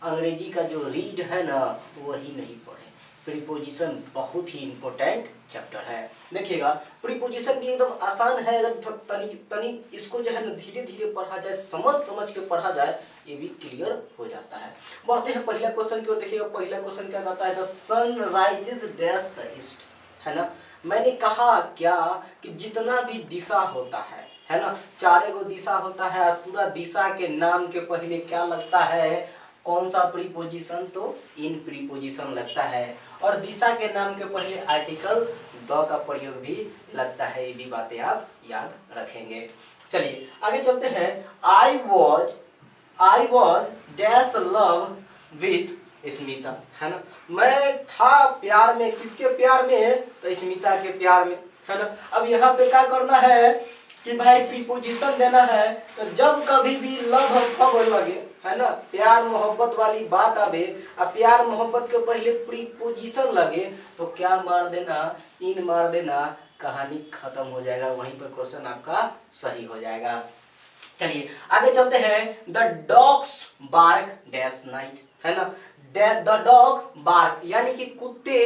अंग्रेजी का जो रीड है ना वही नहीं पढ़े। प्रीपोजिशन बहुत ही इंपॉर्टेंट चैप्टर है। देखिएगा प्रीपोजिशन भी एकदम आसान है, अगर तनी इसको जो है ना धीरे धीरे पढ़ा जाए, समझ के पढ़ा जाए, ये भी क्लियर हो जाता है। बढ़ते हैं पहला क्वेश्चन की ओर। देखिएगा पहला क्वेश्चन क्या कहता है, the sun rises dash the east, है ना। मैंने कहा क्या कि जितना भी दिशा होता है ना, चारे को दिशा होता है, और पूरा दिशा के नाम के पहले क्या लगता है, कौन सा प्रीपोजिशन, तो इन प्रीपोजिशन लगता है। और दिशा के नाम के पहले आर्टिकल द का प्रयोग भी लगता है, ये भी बातें आप याद रखेंगे। चलिए आगे चलते हैं। I was dash love with Smita, है ना। मैं था प्यार में, किसके प्यार में, तो स्मिता के प्यार में, है ना। अब यहाँ पे क्या करना है कि भाई प्रीपोजिशन देना है, तो जब कभी भी लव फब लगे, है ना, प्यार मोहब्बत वाली बात आवे, अब प्यार मोहब्बत के पहले प्रीपोजिशन लगे तो क्या मार देना, इन मार देना, कहानी खत्म हो जाएगा, वहीं पर क्वेश्चन आपका सही हो जाएगा। चलिए आगे चलते हैं। The dogs bark dash night, है ना। द डॉग्स बार्क यानी कि कुत्ते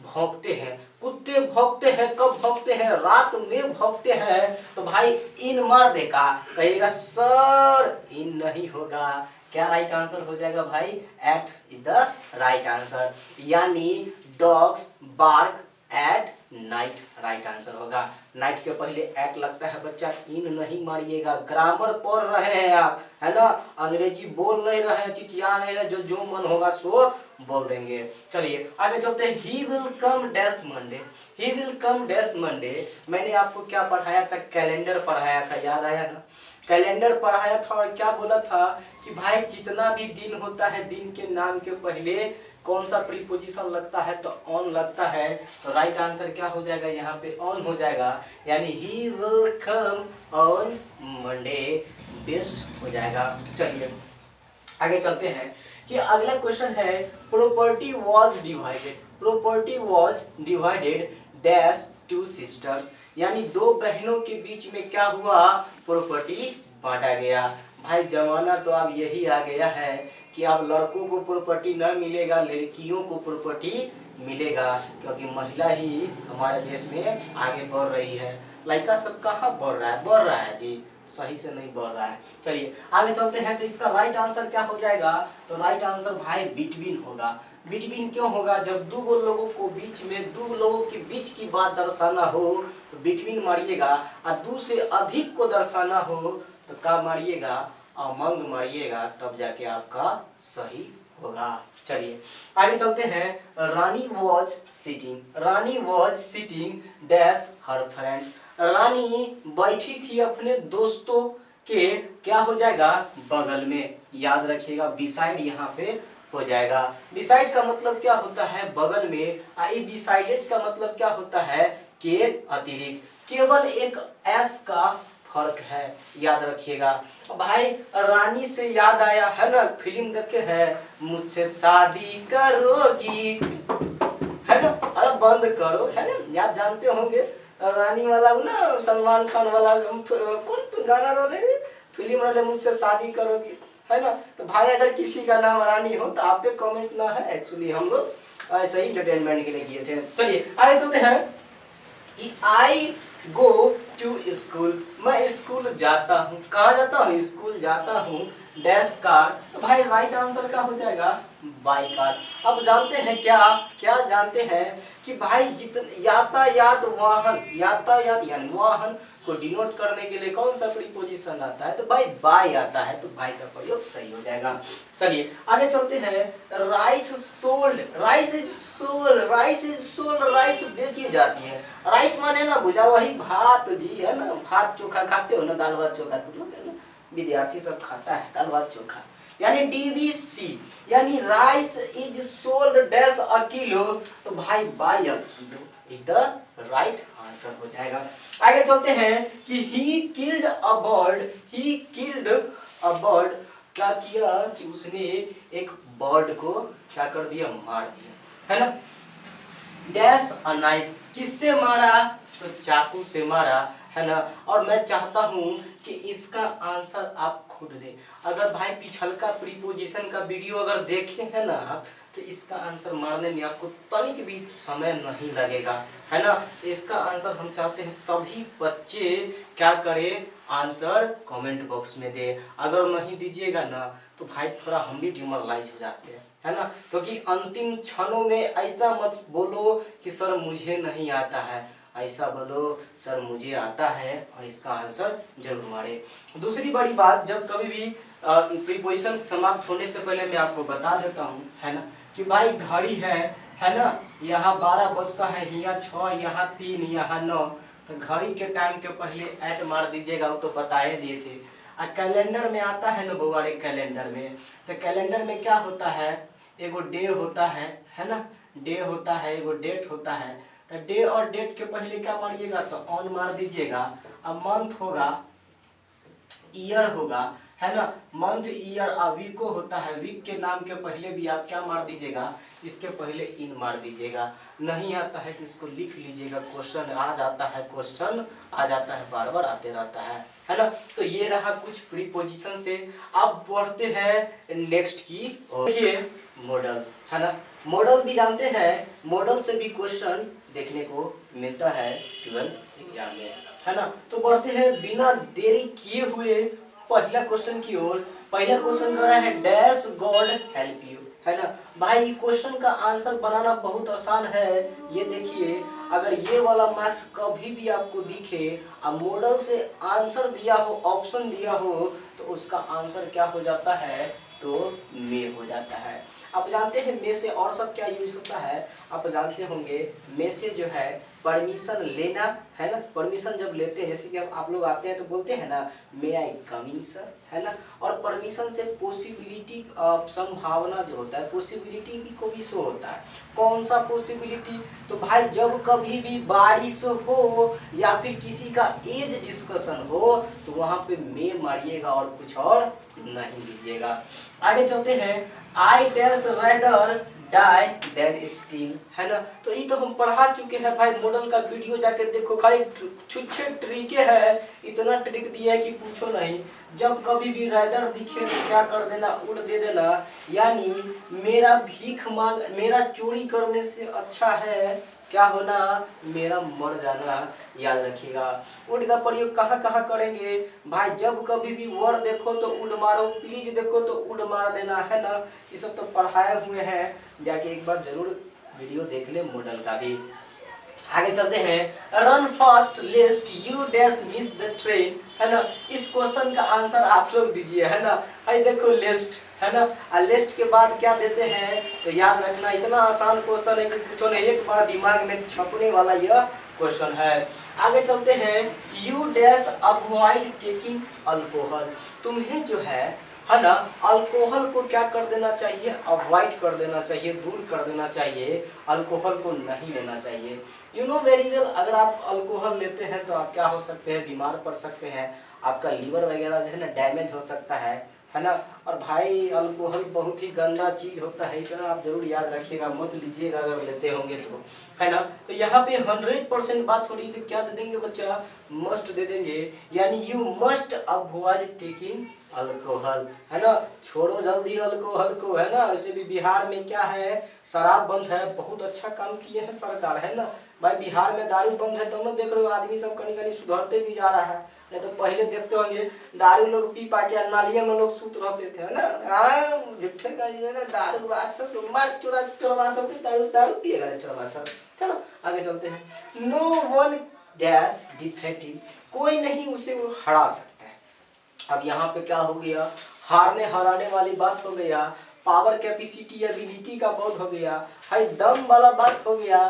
भौंकते हैं। कुत्ते भौंकते हैं, कब भौंकते हैं, रात में भौंकते हैं। तो भाई इन मार देगा, कहेगा सर इन नहीं होगा, क्या राइट आंसर हो जाएगा भाई, at is the right answer, यानी dogs bark at night right answer होगा। नाइट के पहले एट लगता है बच्चा, इन नहीं मारिएगा, ग्रामर पढ़ रहे हैं आप, है ना, अंग्रेजी बोल नहीं रहे हैं, चिचिया नहीं रहे, जो मन होगा सो बोल देंगे। चलिए आगे चलते हैं। ही will come dash Monday, he will come dash Monday. मैंने आपको क्या पढ़ाया था, कैलेंडर पढ़ाया था, याद आया ना। कैलेंडर पढ़ाया था और क्या बोला था कि भाई जितना भी दिन होता है, दिन के नाम के पहले कौन सा प्रीपोजिशन लगता है, तो ऑन लगता है। तो राइट आंसर क्या हो जाएगा, यहाँ पे ऑन हो जाएगा, यानी ही will come on Monday best हो जाएगा। चलिए आगे चलते हैं कि अगला क्वेश्चन है, property was divided, property was divided dash two sisters, यानी दो बहनों के बीच में क्या हुआ, प्रॉपर्टी बांटा गया। भाई जमाना तो अब यही आ गया है कि अब लड़कों को प्रॉपर्टी न मिलेगा, लड़कियों को प्रॉपर्टी मिलेगा, क्योंकि महिला ही हमारे देश में आगे बढ़ रही है। लड़का सब कहाँ बढ़ रहा है जी, सही से नहीं बढ़ रहा है। चलिए आगे चलते हैं। तो इसका राइट आंसर क्या हो जाएगा? तो राइट आंसर भाई बिटवीन होगा। बिटवीन क्यों होगा? जब दो लोगों को बीच में, दो लोगों के बीच की बात दर्शाना हो तो बिटवीन मारिएगा, और दो से अधिक को दर्शाना हो तो क्या मारिएगा? अमंग मारिएगा, तब जाके आपका सही होगा। चलिए आगे चलते हैं। Rani was sitting, Rani was sitting dash her friends, Rani बैठी थी अपने दोस्तों के क्या हो जाएगा? बगल में। याद रखिएगा बिसाइड यहाँ पे हो जाएगा। बिसाइड का मतलब क्या होता है? बगल में। आई बिसाइडेज का मतलब क्या होता है? के अतिरिक्त। केवल एक एस का फर्क है, याद रखिएगा। भाई रानी से याद आया है ना, फिल्म देखे है मुझसे शादी करोगी, है ना? अरे बंद करो, है ना? याद जानते होंगे रानी वाला ना, सलमान खान वाला कौन गाना रोले फिल्म रोले मुझसे शादी करोगी, है ना? तो भाई अगर किसी का नाम रानी हो तो आप पे कमेंट ना है, एक्चुअली हम लोग ऐसे ही एंटरटेनमेंट के लिए किए थे। चलिए आगे चलते हैं कि आई गो टू स्कूल, मैं स्कूल जाता हूँ। कहाँ जाता हूँ? स्कूल जाता हूँ डैश कार। तो भाई राइट आंसर क्या हो जाएगा? By car. अब जानते हैं क्या क्या जानते हैं कि भाई जितने यातायात वाहन, यातायात यानी वाहन को डिनोट करने के लिए कौन सा प्रीपोजिशन आता है? तो भाई बाय आता है, तो बाय का प्रयोग सही हो जाएगा। चलिए आगे चलते हैं। Rice sold, rice is sold, rice is sold, rice बेची जाती है। राइस माने ना भुजा, वही भात जी, है ना? भात चोखा खाते हो ना, दाल भात चोखा, तुम लोग है ना विद्यार्थी सब खाता है दाल भात चोखा, यानी डीबीसी, यानी rice is sold dash a kilo. तो भाई by a kilo is the right answer हो जाएगा। आगे चलते हैं कि he killed a bird, he killed a bird, क्या किया कि उसने एक बर्ड को क्या कर दिया? मार दिया, है ना? डैश अ नाइफ, किससे मारा? तो चाकू से मारा, है ना? और मैं चाहता हूं कि इसका आंसर आप खुद दें। अगर भाई पिछलका प्रीपोजिशन का वीडियो अगर देखे हैं ना आप, तो इसका आंसर मारने में आपको तनिक भी समय नहीं लगेगा, है ना? इसका आंसर हम चाहते हैं सभी बच्चे क्या करें? आंसर कमेंट बॉक्स में दे। अगर नहीं दीजिएगा ना तो भाई थोड़ा हम भी डिमोरलाइज हो जाते हैं, है ना? क्योंकि अंतिम क्षणों में ऐसा मत बोलो कि सर मुझे नहीं आता है, ऐसा बोलो सर मुझे आता है, और इसका आंसर जरूर मारे। दूसरी बड़ी बात, जब कभी भी प्रीपोजिशन समाप्त होने से पहले मैं आपको बता देता हूँ, है ना, कि भाई घड़ी है ना? यहाँ 12 बजता है, यहाँ 6, यहाँ 3, यहाँ 9, तो घड़ी के टाइम के पहले ऐट मार दीजिएगा, वो तो बता ही दिए थे। कैलेंडर में आता है ना बउआ, कैलेंडर में, तो कैलेंडर में क्या होता है? एगो डे होता है ना? डे होता है, एगो डेट होता है। तो डे और डेट के पहले क्या मारिएगा? तो ऑन मार दीजिएगा। अब मंथ होगा, ईयर होगा, है ना? मंथ ईयर और वीको होता है, वीक के नाम के पहले भी आप क्या मार दीजिएगा? इसके पहले इन मार दीजिएगा। नहीं आता है तो इसको लिख लीजिएगा, क्वेश्चन आ जाता है, क्वेश्चन आ जाता है, बार बार आते रहता है ना? तो ये रहा कुछ प्रीपोजिशन से। अब बढ़ते हैं नेक्स्ट की। देखिए मॉडल, है ना? मॉडल भी जानते हैं, मॉडल से भी क्वेश्चन देखने को मिलता है 12th एग्जाम में, है ना? तो बढ़ते हैं बिना देरी किए हुए पहला क्वेश्चन की ओर। पहला क्वेश्चन कर रहा है डैश गॉड हेल्प यू, है ना? भाई क्वेश्चन का आंसर बनाना बहुत आसान है। ये देखिए, अगर ये वाला मार्क्स कभी भी आपको दिखे और मॉडल से आंसर दिया हो, ऑप्शन दिया हो, तो उसका आंसर क्या हो जाता है? तो मे हो जाता है। आप जानते हैं मे से और सब क्या यूज होता है? आप जानते होंगे मे से जो है परमिशन लेना, है ना? परमिशन जब लेते हैं, जैसे कि आप लोग आते हैं तो बोलते हैं ना मे आई कम इन सर, है ना? और परमिशन से पॉसिबिलिटी, संभावना जो होता है, पॉसिबिलिटी भी को भी शो होता है। कौन सा पॉसिबिलिटी? तो भाई जब कभी भी बारिश हो या फिर किसी का एज डिस्कशन हो तो वहां पे मे मारिएगा और कुछ और नहीं दीजिएगा। आगे चलते हैं। I dash rather die than steal, है ना? तो ये तो हम पढ़ा चुके हैं भाई, मॉडल का वीडियो जाके देखो, खाली छुच्छे ट्रिके है, इतना ट्रिक दिया है कि पूछो नहीं। जब कभी भी रेदर दिखे तो क्या कर देना? उड़ दे देना। यानी मेरा भीख मांग, मेरा चोरी करने से अच्छा है क्या होना, मेरा मर जाना। याद रखिएगा। वुड का प्रयोग कहाँ कहाँ करेंगे भाई, जब कभी भी वर्ड देखो तो वुड मारो, प्लीज देखो तो वुड मार देना, है ना। ये सब तो पढ़ाए हुए हैं, जाके एक बार जरूर वीडियो देख ले मॉडल का भी। आगे चलते हैं। Run fast लेस्ट you dash miss the train, है ना। इस क्वेश्चन का आंसर आप लोग दीजिए, है ना। आई देखो लिस्ट, है ना। और लिस्ट के बाद क्या देते हैं तो याद रखना, इतना आसान क्वेश्चन है कि कुछ नहीं, एक बार दिमाग में छपने वाला यह क्वेश्चन है। आगे चलते हैं। You dash avoid taking alcohol, तुम्हें जो है ना, अल्कोहल को क्या कर देना चाहिए, अवॉइड कर देना चाहिए, दूर कर देना चाहिए, अल्कोहल को नहीं लेना चाहिए। यू नो वेरी वेल, अगर आप अल्कोहल लेते हैं तो आप क्या हो सकते हैं, बीमार पड़ सकते हैं, आपका लीवर वगैरह जो है ना डैमेज हो सकता है ना। और भाई अल्कोहल बहुत ही गंदा चीज होता है, इतना आप जरूर याद रखिएगा, मत लीजिएगा अगर लेते होंगे तो, है ना। तो यहाँ पे 100% बात हो रही है, तो क्या दे देंगे बच्चा, मस्ट दे देंगे, यानी you must avoid taking alcohol, है ना। छोड़ो जल्दी अल्कोहल को, है ना। वैसे भी बिहार में क्या है, शराब बंद है, बहुत अच्छा काम किए हैं सरकार, है ना। भाई बिहार में दारू बंद है, तो देख रहे हो आदमी सब कहीं कहीं सुधरते भी जा रहा है, नहीं तो पहले देखते होंगे दारू लोग पी पा के नालियों में लोग सूत रहते थे, है ना। झूठे का ये ना दारू बात सब मार चुरा चुरवा सब दारू दारू पिएगा चुरवा सब। चलो आगे चलते हैं। नो वन डैश डिफेक्टिव, कोई नहीं उसे वो हरा सकता है। अब यहाँ पे क्या हो गया, हारने हराने वाली बात हो गया, पावर कैपेसिटी एबिलिटी का बहुत हो गया, हाई दम वाला बात हो गया।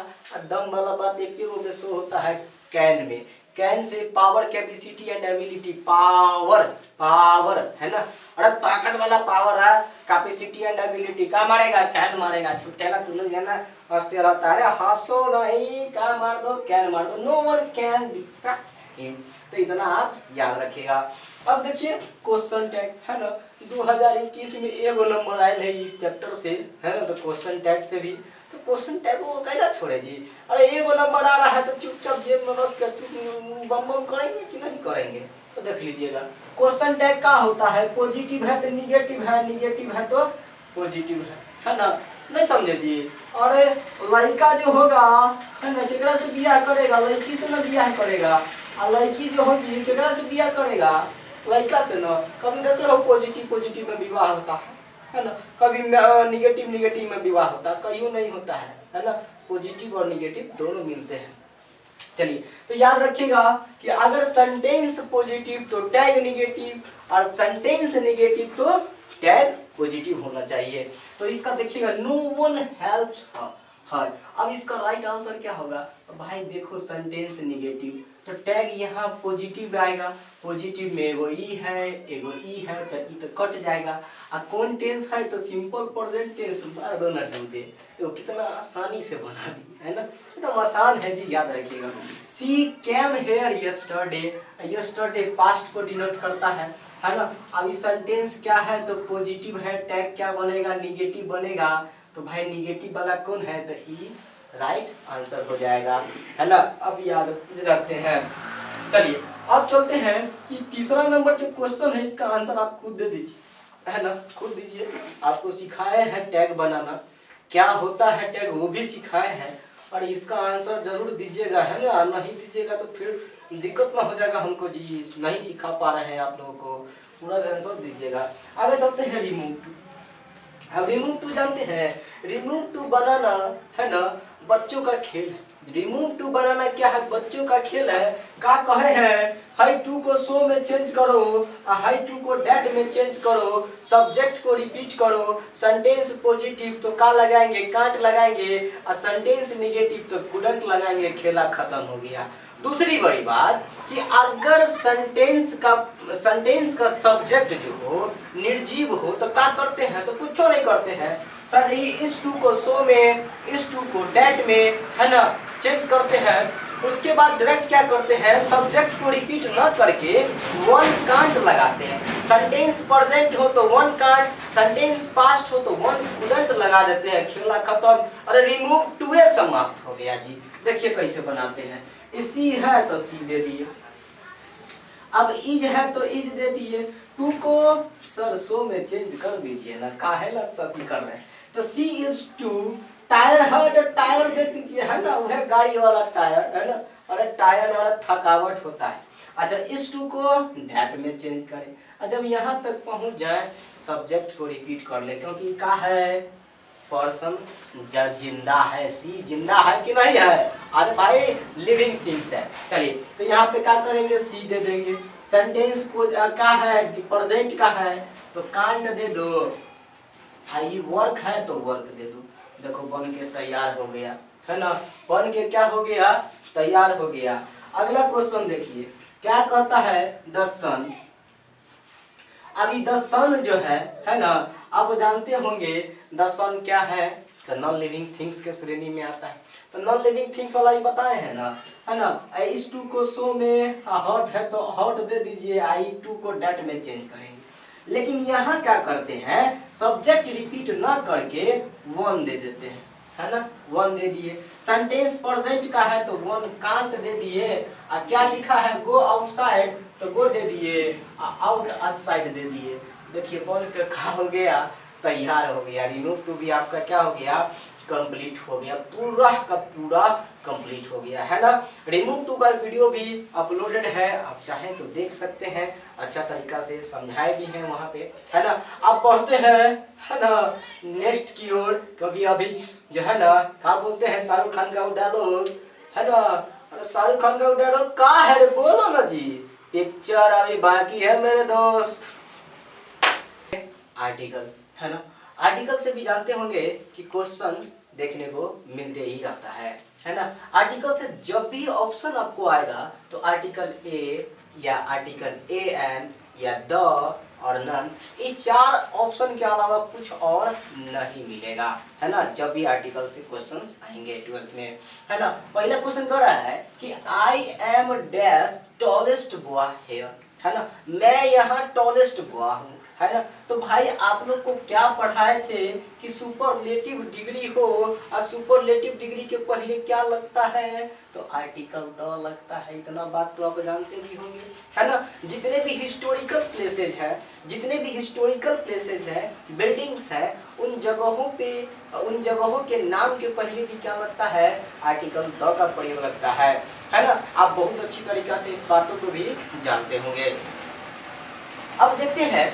दम वाला बात एक में शो होता है कैन में, can say power capacity and ability, power power, है ना। अरे ताकत वाला पावर है, कैपेसिटी एंड एबिलिटी का मारेगा, कैन मारेगा, छुट्टेला तुम लोग है ना, हंसते रहता है, हंसो नहीं, क्या मार दो, कैन मार दो, no one can defect him. तो इतना आप याद रखिएगा। अब देखिए क्वेश्चन टैग, है ना। 2021 में एगो नंबर आए है इस चैप्टर से, है ना। तो क्वेश्चन टैग से भी, तो क्वेश्चन टैग को कैसा छोड़े जी। अरे एगो नंबर आ रहा है तो चुपचाप जेब में रख के बम बम करेंगे कि नहीं करेंगे। तो देख लीजिएगा क्वेश्चन टैग का होता है, पॉजिटिव है तो निगेटिव है, निगेटिव है तो पॉजिटिव है ना। नहीं समझे जी। अरे लड़का जो होगा, है ना, केकरा से बियाह करेगा, लड़की से ना बियाह करेगा। और लड़की जो होगी केकरा से बियाह करेगा, लड़का से ना। कभी देखते हो पॉजिटिव पॉजिटिव में विवाह होता है ना, कभी निगेटिव निगेटिव में विवाह होता है, कहीं नहीं होता है ना। पॉजिटिव और निगेटिव दोनों मिलते हैं। चलिए तो याद रखिएगा कि अगर सेंटेंस पॉजिटिव तो टैग निगेटिव, और सेंटेंस निगेटिव तो टैग पॉजिटिव होना चाहिए। तो इसका देखिएगा, नो वन हेल्प्स हर। अब इसका राइट आंसर क्या होगा भाई, देखो सेंटेंस निगेटिव तो टैग यहाँ पॉजिटिव आएगा, पॉजिटिव में एगो ई है, एगो ई है, तो ई तो कट जाएगा। और कौन टेंस है तो सिंपल प्रेजेंट टेंस, मार दो ना डूब दे। तो कितना आसानी से बना दी, है ना, एकदम आसान है जी, याद रखिएगा। She came here yesterday, yesterday past को डिनोट करता है ना। अब इस सेंटेंस क्या है तो पॉजिटिव है, टैग क्या बनेगा, निगेटिव बनेगा। तो भाई निगेटिव वाला कौन है तो ई राइट आंसर हो जाएगा, है ना। अब याद रखते हैं। चलिए अब चलते हैं कि तीसरा नंबर जो क्वेश्चन है इसका आंसर आप खुद दे दीजिए, है ना, खुद दीजिए। आपको सिखाए हैं टैग बनाना, क्या होता है टैग वो भी सिखाए हैं, और इसका आंसर जरूर दीजिएगा, है ना। नहीं दीजिएगा तो फिर दिक्कत ना हो जाएगा हमको जी, नहीं सिखा पा रहे हैं आप लोगों को, पूरा आंसर दीजिएगा। आगे चलते हैं रिमूव टू। अब रिमूव टू जानते हैं, रिमूव टू बनाना, है ना, बच्चों का खेल है। रिमूव टू बनाना क्या है, बच्चों का खेल है। का कहे हैं, हाई टू को सो में चेंज करो, हाई टू को डैड में चेंज करो, सब्जेक्ट को रिपीट करो, सेंटेंस पॉजिटिव तो का लगाएंगे, कांट लगाएंगे, और सेंटेंस निगेटिव तो कुडंट लगाएंगे, खेला खत्म हो गया। दूसरी बड़ी बात कि अगर सेंटेंस का सब्जेक्ट जो हो निर्जीव हो तो क्या करते हैं, तो कुछ नहीं करते हैं सर, इस टू को सो में, इस टू को डैट में, है ना, चेंज करते हैं। उसके बाद डायरेक्ट क्या करते हैं, सब्जेक्ट को रिपीट न करके वन कांट लगाते हैं। सेंटेंस प्रेजेंट हो तो वन कांट, सेंटेंस पास्ट हो तो वन कुडंट लगा देते हैं, खेला खत्म। अरे रिमूव टू समाप्त हो गया जी। देखिए कैसे बनाते हैं, सी है तो सी दे दिए, अब इज है तो इज दे दिए, टू को सरसों में चेंज कर दीजिए ना, काहे लक्षति कर रहे हैं। तो सी इज टू टायर है तो टायर दे दीजिए, है ना, वह गाड़ी वाला टायर, है ना। अरे टायर वाला थकावट होता है। अच्छा, इस टू को दैट में चेंज करें। जब यहाँ तक पहुंच जाए सब्जेक्ट को रिपीट कर ले, क्योंकि क्या है, पर्सन जब जिंदा है, सी जिंदा है कि नहीं है, अरे भाई लिविंग थिंग्स है। चलिए, तो यहाँ पे क्या करेंगे, सी दे देंगे। सेंटेंस को क्या है, प्रेजेंट का है, तो कांट दे दो। आई वर्क है तो वर्क दे दो। देखो बन के तैयार हो गया, है ना, बन के क्या हो गया, तैयार हो गया। अगला क्वेश्चन देखिए क्या कहता है, द सन। अभी द सन जो है ना, आप जानते होंगे द सन क्या है, तो नॉन लिविंग थिंग्स के श्रेणी में आता है। तो नॉन लिविंग थिंग्स वाला ही बताए हैं ना, है ना। इस टू को सो में हॉट है तो हॉट दे दीजिए, आई टू को डेट में चेंज करेंगे। लेकिन यहाँ क्या करते हैं, सब्जेक्ट रिपीट ना करके वन दे देते हैं, है ना, वन दे दिए। सेंटेंस प्रेजेंट का है तो वन कांट दे दिए। क्या लिखा है, गो आउटसाइड तो गो दे दिए, आउट साइड दे दिए। देखिए बन के क्या हो गया, तैयार हो गया। रिमूव टू भी आपका क्या हो गया, कंप्लीट हो गया, पूरा का पूरा कंप्लीट हो गया, है ना। रिमूव टू का वीडियो भी अपलोडेड है, आप चाहें तो देख सकते हैं, अच्छा तरीका से समझाए भी हैं वहाँ पे, है ना। आप पढ़ते हैं, है ना, नेक्स्ट की ओर, क्योंकि अभी जो है ना, क्या बोलते हैं, शाहरुख खान का वो डायलॉग, है ना। अरे शाहरुख खान का वो डायलॉग का है रे, बोलो ना जी। पिक्चर अभी बाकी है मेरे दोस्त। आर्टिकल, है ना। आर्टिकल से भी जानते होंगे कि क्वेश्चंस देखने को मिलते ही रहता है ना। आर्टिकल से जब भी ऑप्शन आपको आएगा तो आर्टिकल ए या आर्टिकल ए एन या द और नन, ये चार ऑप्शन के अलावा कुछ और नहीं मिलेगा, है ना, जब भी आर्टिकल से क्वेश्चंस आएंगे 12th में, है ना। पहला क्वेश्चन कह रहा है कि I am dash tallest boy here, है ना, मैं यहाँ टॉलेस्ट बॉय हूँ, है ना। तो भाई आप लोग को क्या पढ़ाए थे कि सुपरलेटिव डिग्री हो, और सुपरलेटिव डिग्री के पहले क्या लगता है, तो आर्टिकल द लगता है। इतना बात तो आप जानते भी होंगे, है ना। जितने भी हिस्टोरिकल प्लेसेज है, जितने भी हिस्टोरिकल प्लेसेज है, बिल्डिंग्स है, उन जगहों पे, उन जगहों के नाम के पहले भी क्या लगता है, आर्टिकल द का प्रयोग लगता है ना। आप बहुत अच्छी तरीका से इस बातों को भी जानते होंगे। अब देखते हैं,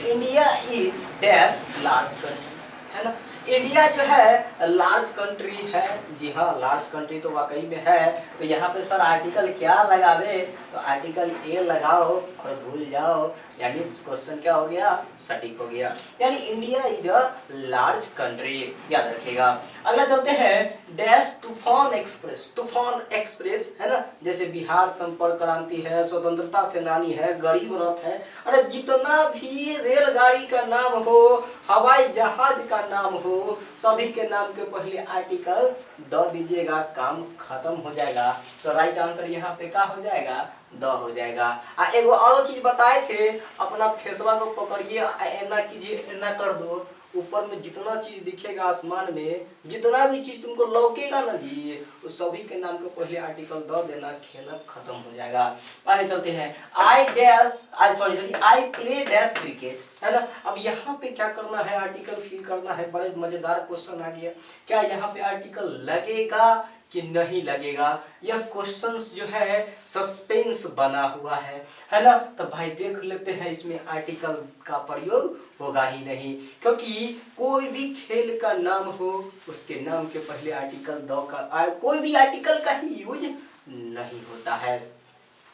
India is dash large country, है ना। इंडिया जो है लार्ज कंट्री है, जी हाँ, लार्ज कंट्री तो वाकई में है। तो यहाँ पे सर आर्टिकल क्या लगावे, तो आर्टिकल ए लगाओ और भूल जाओ, यानी क्वेश्चन क्या हो गया, सटीक हो गया। यानी India is a large country, याद रखिएगा। अगला चलते हैं, डैश तूफान एक्सप्रेस। तूफान एक्सप्रेस, है ना, जैसे बिहार संपर्क क्रांति है, स्वतंत्रता सेनानी है, गरीब रथ है। अरे जितना भी रेलगाड़ी का नाम हो, हवाई जहाज का नाम हो, सभी के नाम के पहले आर्टिकल द दीजिएगा, काम खत्म हो जाएगा। तो राइट आंसर यहाँ पे क्या हो जाएगा, द हो जाएगा। एगो और चीज बताए थे, अपना फेसवा को पकड़िए, ऐना कीजिए, ऐना कर दो, ऊपर में जितना चीज दिखेगा आसमान में, जितना भी चीज तुमको लौकेगा ना जी, उस सभी के नाम को पहले आर्टिकल द देना, खेल खत्म हो जाएगा। आगे चलते हैं, I dash, I play dash cricket, है ना। अब यहाँ पे क्या करना है, आर्टिकल फिल करना है। बड़े मजेदार क्वेश्चन आ गया, क्या यहाँ पे आर्टिकल लगेगा कि नहीं लगेगा, यह क्वेश्चंस जो है सस्पेंस बना हुआ है ना। तो भाई देख लेते हैं, इसमें आर्टिकल का प्रयोग होगा ही नहीं, क्योंकि कोई भी खेल का नाम हो, उसके नाम के पहले आर्टिकल द का, कोई भी आर्टिकल का ही यूज नहीं होता है।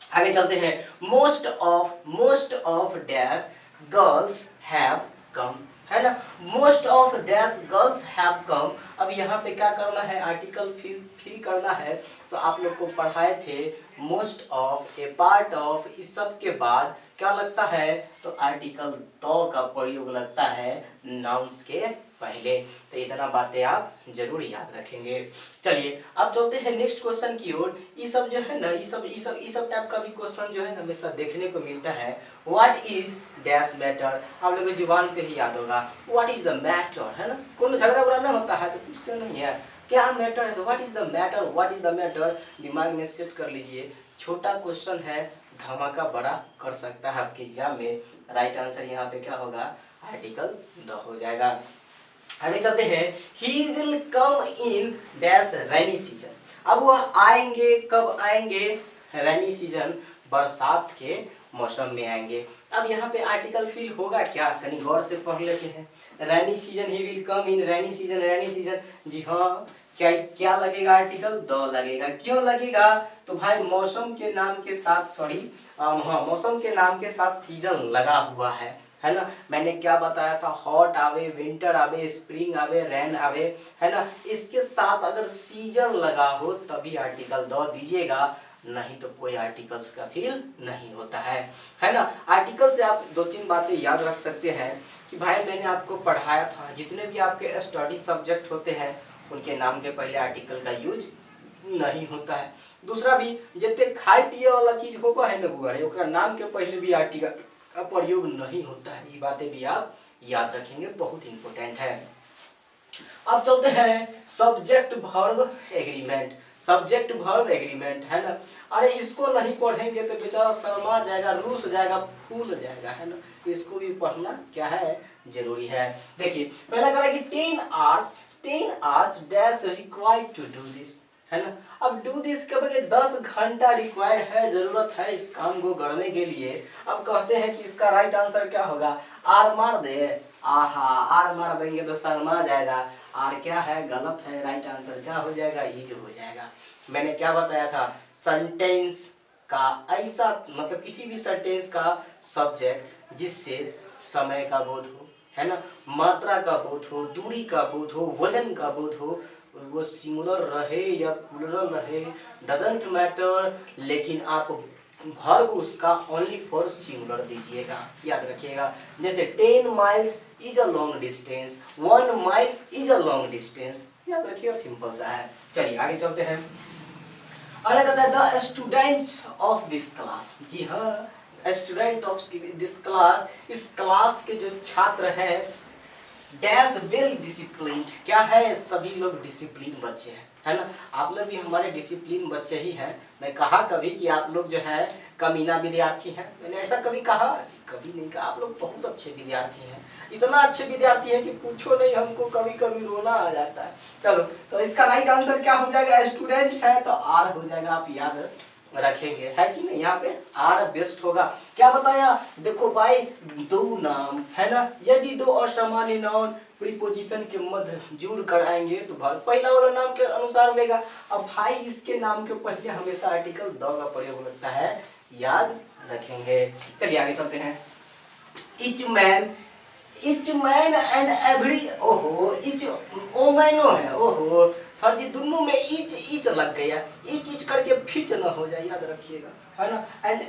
आगे चलते हैं, most of dash girls have come, है ना। Most of dash girls have come. अब यहाँ पे क्या करना है, आर्टिकल फिल करना है। तो आप लोग को पढ़ाए थे, most of, A part of, इस सब के बाद क्या लगता है, तो आर्टिकल तो का प्रयोग लगता है नाउन्स के पहले। तो इतना बातें आप जरूर याद रखेंगे। चलिए अब चलते हैं नेक्स्ट क्वेश्चन की ओर। ये सब जो है ना, ये सब टाइप का भी क्वेश्चन जो है ना हमेशा देखने को मिलता है। व्हाट इज डैश मैटर, आप लोगों को जुबान पे ही याद होगा, व्हाट इज द मैटर, है ना। कोई झगड़ा उगड़ा ना होता है तो पूछते नहीं है क्या मैटर है, तो what is the matter, what is the matter, दिमाग में सेट कर लीजिए। छोटा क्वेश्चन है, धमाका बड़ा कर सकता है आपके एग्जाम में। राइट आंसर यहाँ पे क्या होगा, आर्टिकल द हो जाएगा। आगे चलते हैं। ही will come in dash rainy season. अब वह आएंगे, कब आएंगे? रेनी सीजन, बरसात के मौसम में आएंगे। अब यहाँ पे आर्टिकल फिल होगा क्या, कहीं गौर से पढ़ लेते हैं। Rainy season, he will come in rainy season, rainy season, जी हाँ, क्या क्या लगेगा? आर्टिकल द लगेगा। क्यों लगेगा? तो भाई मौसम के नाम के साथ, सॉरी हाँ, मौसम के नाम के साथ सीजन लगा हुआ है ना। मैंने क्या बताया था? हॉट आवे, विंटर आवे, स्प्रिंग आवे, रेन आवे, है ना। इसके साथ अगर सीजन लगा हो तभी आर्टिकल द दीजिएगा, नहीं तो कोई आर्टिकल्स का फील नहीं होता है ना। आर्टिकल से आप दो तीन बातें याद रख सकते हैं कि भाई मैंने आपको पढ़ाया था, जितने भी आपके स्टडी सब्जेक्ट होते हैं उनके नाम के पहले आर्टिकल का यूज नहीं होता है। दूसरा भी, जितने खाए पिए वाला चीज होगा है ना बुआरे, ओकरा नाम के पहले भी आर्टिकल का प्रयोग नहीं होता है। ये बातें भी आप याद रखेंगे, बहुत इंपॉर्टेंट है। अब चलते हैं subject verb agreement. Subject verb agreement, है ना। अरे इसको नहीं पढ़ेंगे तो बेचारा शर्मा जाएगा, रूस जाएगा, फूल जाएगा, है ना। इसको भी पढ़ना क्या है, जरूरी है। देखिए पहला कह रहा है कि 10 hours dash required to do this, है ना। अब डू दिस के बगैर 10 घंटा रिक्वायर्ड है, जरूरत है इस काम को करने के लिए। अब कहते हैं कि इसका राइट आंसर क्या होगा? आर मार दे, आहा, आर मार देंगे तो शर्मा जाएगा। आर क्या है? गलत है। राइट आंसर क्या हो जाएगा? इज हो जाएगा। मैंने क्या बताया था? सेंटेंस का ऐसा मतलब किसी भी सेंटेंस का सब्जेक्ट जिससे समय का बोध हो, है ना, मात्रा का बोध हो, दूरी का बोध हो, वजन का बोध हो, वो सिंगुलर रहे या प्लूरल रहे, डजंट मैटर, लेकिन आप वर्ब उसका ओनली फॉर सिंगुलर दीजिएगा, याद रखिएगा। जैसे 10 miles is a long distance, 1 mile is a long distance, याद रखिएगा, सिंपल सा है। चलिए आगे चलते हैं। अगला कहता है the students of this class. जी हाँ, स्टूडेंट ऑफ दिस क्लास, इस क्लास के जो छात्र हैं, डैश वेल डिसिप्लिन, क्या है? सभी लोग डिसिप्लिन बच्चे हैं, है ना। आप लोग भी हमारे डिसिप्लिन बच्चे ही हैं। मैं कहा कभी कि आप लोग जो है कमीना विद्यार्थी हैं, मैंने ऐसा कभी कहा? कभी नहीं कहा। आप लोग बहुत अच्छे विद्यार्थी हैं, इतना अच्छे विद्यार्थी हैं कि पूछो नहीं, हमको कभी कभी रोना आ जाता है। चलो, तो इसका राइट आंसर क्या हो जाएगा? स्टूडेंट्स है तो आर हो जाएगा, आप याद रखेंगे, है कि नहीं। यहाँ पे आर बेस्ट होगा। क्या बताया? देखो भाई, दो नाम, है ना, यदि दो असामान्य नाउन प्रीपोजिशन के मध्य जुड़ कर आएंगे तो पहला वाला नाम के अनुसार लेगा। अब भाई इसके नाम के पहले हमेशा आर्टिकल द का प्रयोग लगता है, याद रखेंगे। चलिए आगे चलते हैं। इच मैन एंड एवरी, ओहो, इच ओमैनो है, ओहो सर जी, दोनों में इच लग गया, इच करके फिच न हो जाए, याद रखिएगा, है ना।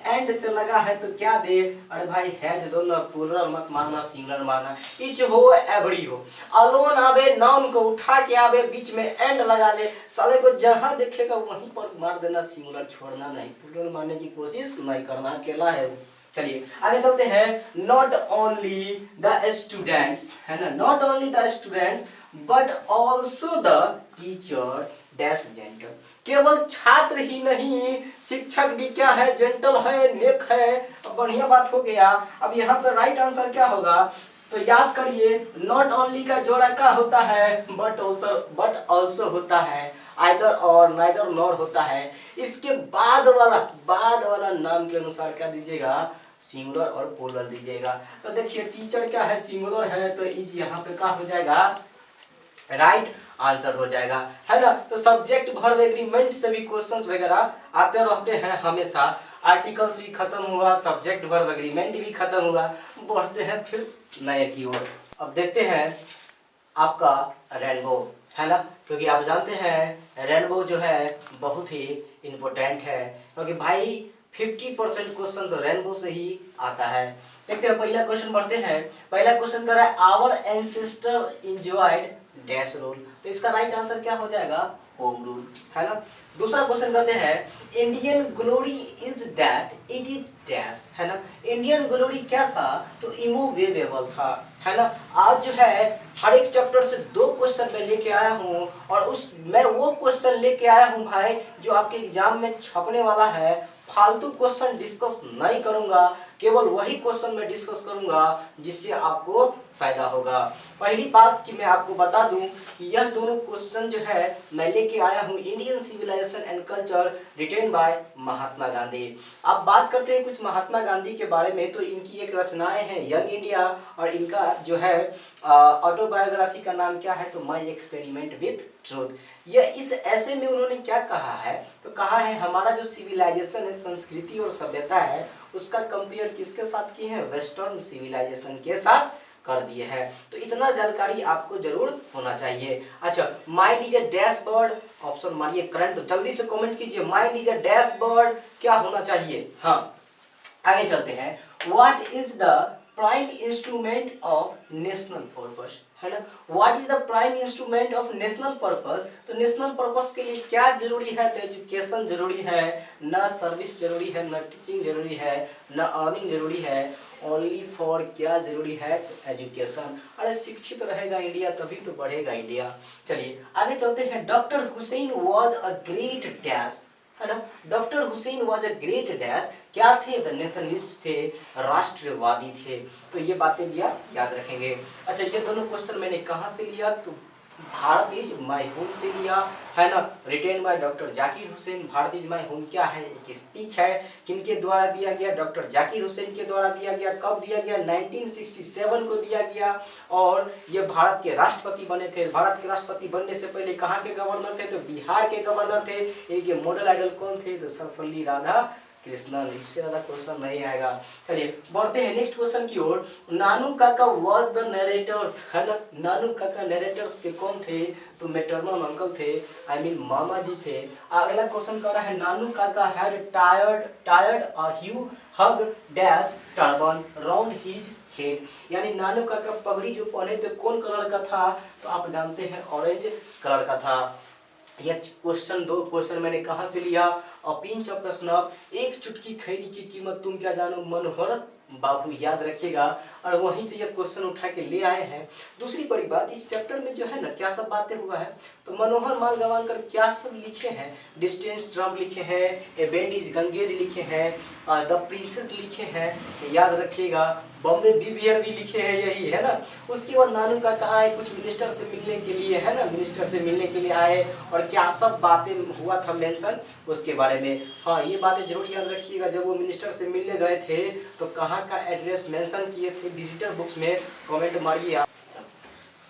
एंड से लगा है तो क्या दे? अरे भाई हैज दोनों प्लूरल मत मारना, सिंगुलर मारना। इच हो एवरी हो, अलोन आवे, नाउन को उठा के आवे, बीच में एंड लगा ले, साले को जहां देखेगा वहीं पर मार देना, सिंगुलर छोड़ना नहीं, प्लूरल मारने की कोशिश नहीं करना, अकेला है। चलिए आगे चलते हैं। नॉट ओनली द स्टूडेंट्स, है ना, not only the students but also the teacher dash gentle, केवल छात्र ही नहीं, शिक्षक भी क्या है? जेंटल है, नेक है। अब बढ़िया बात हो गया। अब यहाँ पर राइट आंसर क्या होगा? तो याद करिए, नॉट ओनली का जोड़ा क्या होता है? बट ऑल्सो होता है, आइदर और, नाइदर नॉर होता है। इसके बाद वाला नाम के अनुसार क्या दीजिएगा? सिंगुलर और प्लूरल दीजिएगा। तो देखिए टीचर क्या है? सिंगुलर है, तो इज यहाँ पे क्या हो जाएगा? राइट आंसर हो जाएगा, है ना। तो सब्जेक्ट वर्ब एग्रीमेंट से भी क्वेश्चंस वगैरह आते रहते हैं हमेशा। आर्टिकल्स भी खत्म हुआ, सब्जेक्ट वर्ब एग्रीमेंट भी खत्म हुआ, बढ़ते हैं फिर नए की ओर। अब देखते हैं आपका रेनबो, है ना, क्योंकि आप जानते हैं रेनबो जो है बहुत ही इंपॉर्टेंट है, क्योंकि भाई 50% क्वेश्चन तो रेनबो से ही आता है। देखते हैं पहला क्वेश्चन पढ़ते हैं। पहला क्वेश्चन कर रहा है our ancestor enjoyed dash rule, तो इसका राइट आंसर क्या हो जाएगा? होम रूल, है ना। दूसरा क्वेश्चन कहते हैं Indian glory is that it is dash, है ना। इंडियन ग्लोरी क्या था? तो इमूवेबल था, है ना। आज जो है हर एक चैप्टर से 2 क्वेश्चन मैं लेके आया हूँ, और मैं वो क्वेश्चन लेके आया हूँ भाई जो आपके एग्जाम में छपने वाला है। फालतू क्वेश्चन डिस्कस नहीं करूंगा, केवल वही क्वेश्चन में डिस्कस करूंगा जिससे आपको फायदा होगा। पहली बात कि मैं आपको बता दूं कि यह दोनों क्वेश्चन जो है मैं लेके आया हूं Indian civilisation and culture written by Mahatma Gandhi. अब बात करते हैं कुछ महात्मा गांधी के बारे में। तो इनकी एक रचनाएं हैं यंग इंडिया, और इनका जो है ऑटोबायोग्राफी का नाम क्या है, तो माई एक्सपेरिमेंट विथ ट्रूथ। यह इस ऐसे में उन्होंने क्या कहा है, तो कहा है हमारा जो सिविलाइजेशन है, संस्कृति और सभ्यता है, उसका कंपेयर किसके साथ किए हैं, वेस्टर्न सिविलाइजेशन के साथ कर दिए हैं। तो इतना जानकारी आपको जरूर होना चाहिए। अच्छा, mind is a dashboard, option मारिए करंट, जल्दी से कमेंट कीजिए। माइंड इज अ डैशबोर्ड क्या होना चाहिए। हाँ, आगे चलते हैं। What is the prime instrument of national purpose, है ना। What is the prime instrument of national purpose, तो नेशनल पर्पस के लिए क्या जरूरी है, तो एजुकेशन जरूरी है, न सर्विस जरूरी है, न टीचिंग जरूरी है, न अर्निंग जरूरी है, ओनली फॉर क्या जरूरी है, तो एजुकेशन। अरे शिक्षित रहेगा इंडिया तभी तो बढ़ेगा इंडिया। चलिए आगे चलते हैं। Doctor Hussain was a great dash, है ना। Doctor Hussain was a great dash, क्या थे, द नेशनलिस्ट थे, राष्ट्रवादी थे। तो ये बातें भी आप याद रखेंगे। अच्छा, ये दोनों क्वेश्चन मैंने कहाँ से लिया, तो भारत इज माई होम से लिया, है ना, written by doctor Zakir Hussain. Bharat is my home क्या है, एक स्पीच है, किनके द्वारा दिया गया, डॉक्टर जाकिर हुसैन के द्वारा दिया गया। कब दिया गया, 1967 को दिया गया। और ये भारत के राष्ट्रपति बने थे। भारत के राष्ट्रपति बनने से पहले कहाँ के गवर्नर थे, तो बिहार के गवर्नर थे। इनके मॉडल आइडल कौन थे, तो सर्वपल्ली राधा कृष्णन। इससे ज्यादा क्वेश्चन नहीं आएगा। चलिए बढ़ते हैं नेक्स्ट क्वेश्चन की ओर। नानू काका वाज द नरेटर्स, है ना। नानू काका नरेटर्स के कौन थे, तो मैटरनल अंकल थे, आई मीन मामा जी थे। अगला क्वेश्चन कह रहा है नानू काका हैड टायर्ड a huge dash turban round his head, यानी नानू काका पगड़ी जो पहने थे कौन कलर का था, तो आप जानते हैं ऑरेंज कलर का था। यह क्वेश्चन, दो क्वेश्चन मैंने कहां से लिया, पिंच ऑफ द स्नफ, एक चुटकी खैनी की कीमत तुम क्या जानो, मनोहर बाबू, याद रखिएगा। और वहीं से यह क्वेश्चन उठा के ले आए हैं। दूसरी बड़ी बात, इस चैप्टर में जो है ना क्या सब बातें हुआ है, तो मनोहर माल गवानकर क्या सब लिखे हैं, डिस्टेंस ड्रम लिखे हैं, ए बैंड इज गंगेज लिखे हैं, द प्रिंसेस लिखे हैं, याद रखिएगा। बॉम्बे बीबियर भी लिखे हैं, यही है ना। उसके बाद नानू का कहा है कुछ मिनिस्टर से मिलने के लिए, है ना, मिनिस्टर से मिलने के लिए आए, और क्या सब बातें हुआ था मेंशन उसके बारे में। हाँ, ये बातें जरूर याद रखिएगा। जब वो मिनिस्टर से मिलने गए थे तो कहाँ का एड्रेस मेंशन किए थे, विजिटर बुक्स में कमेंट मारिए आप।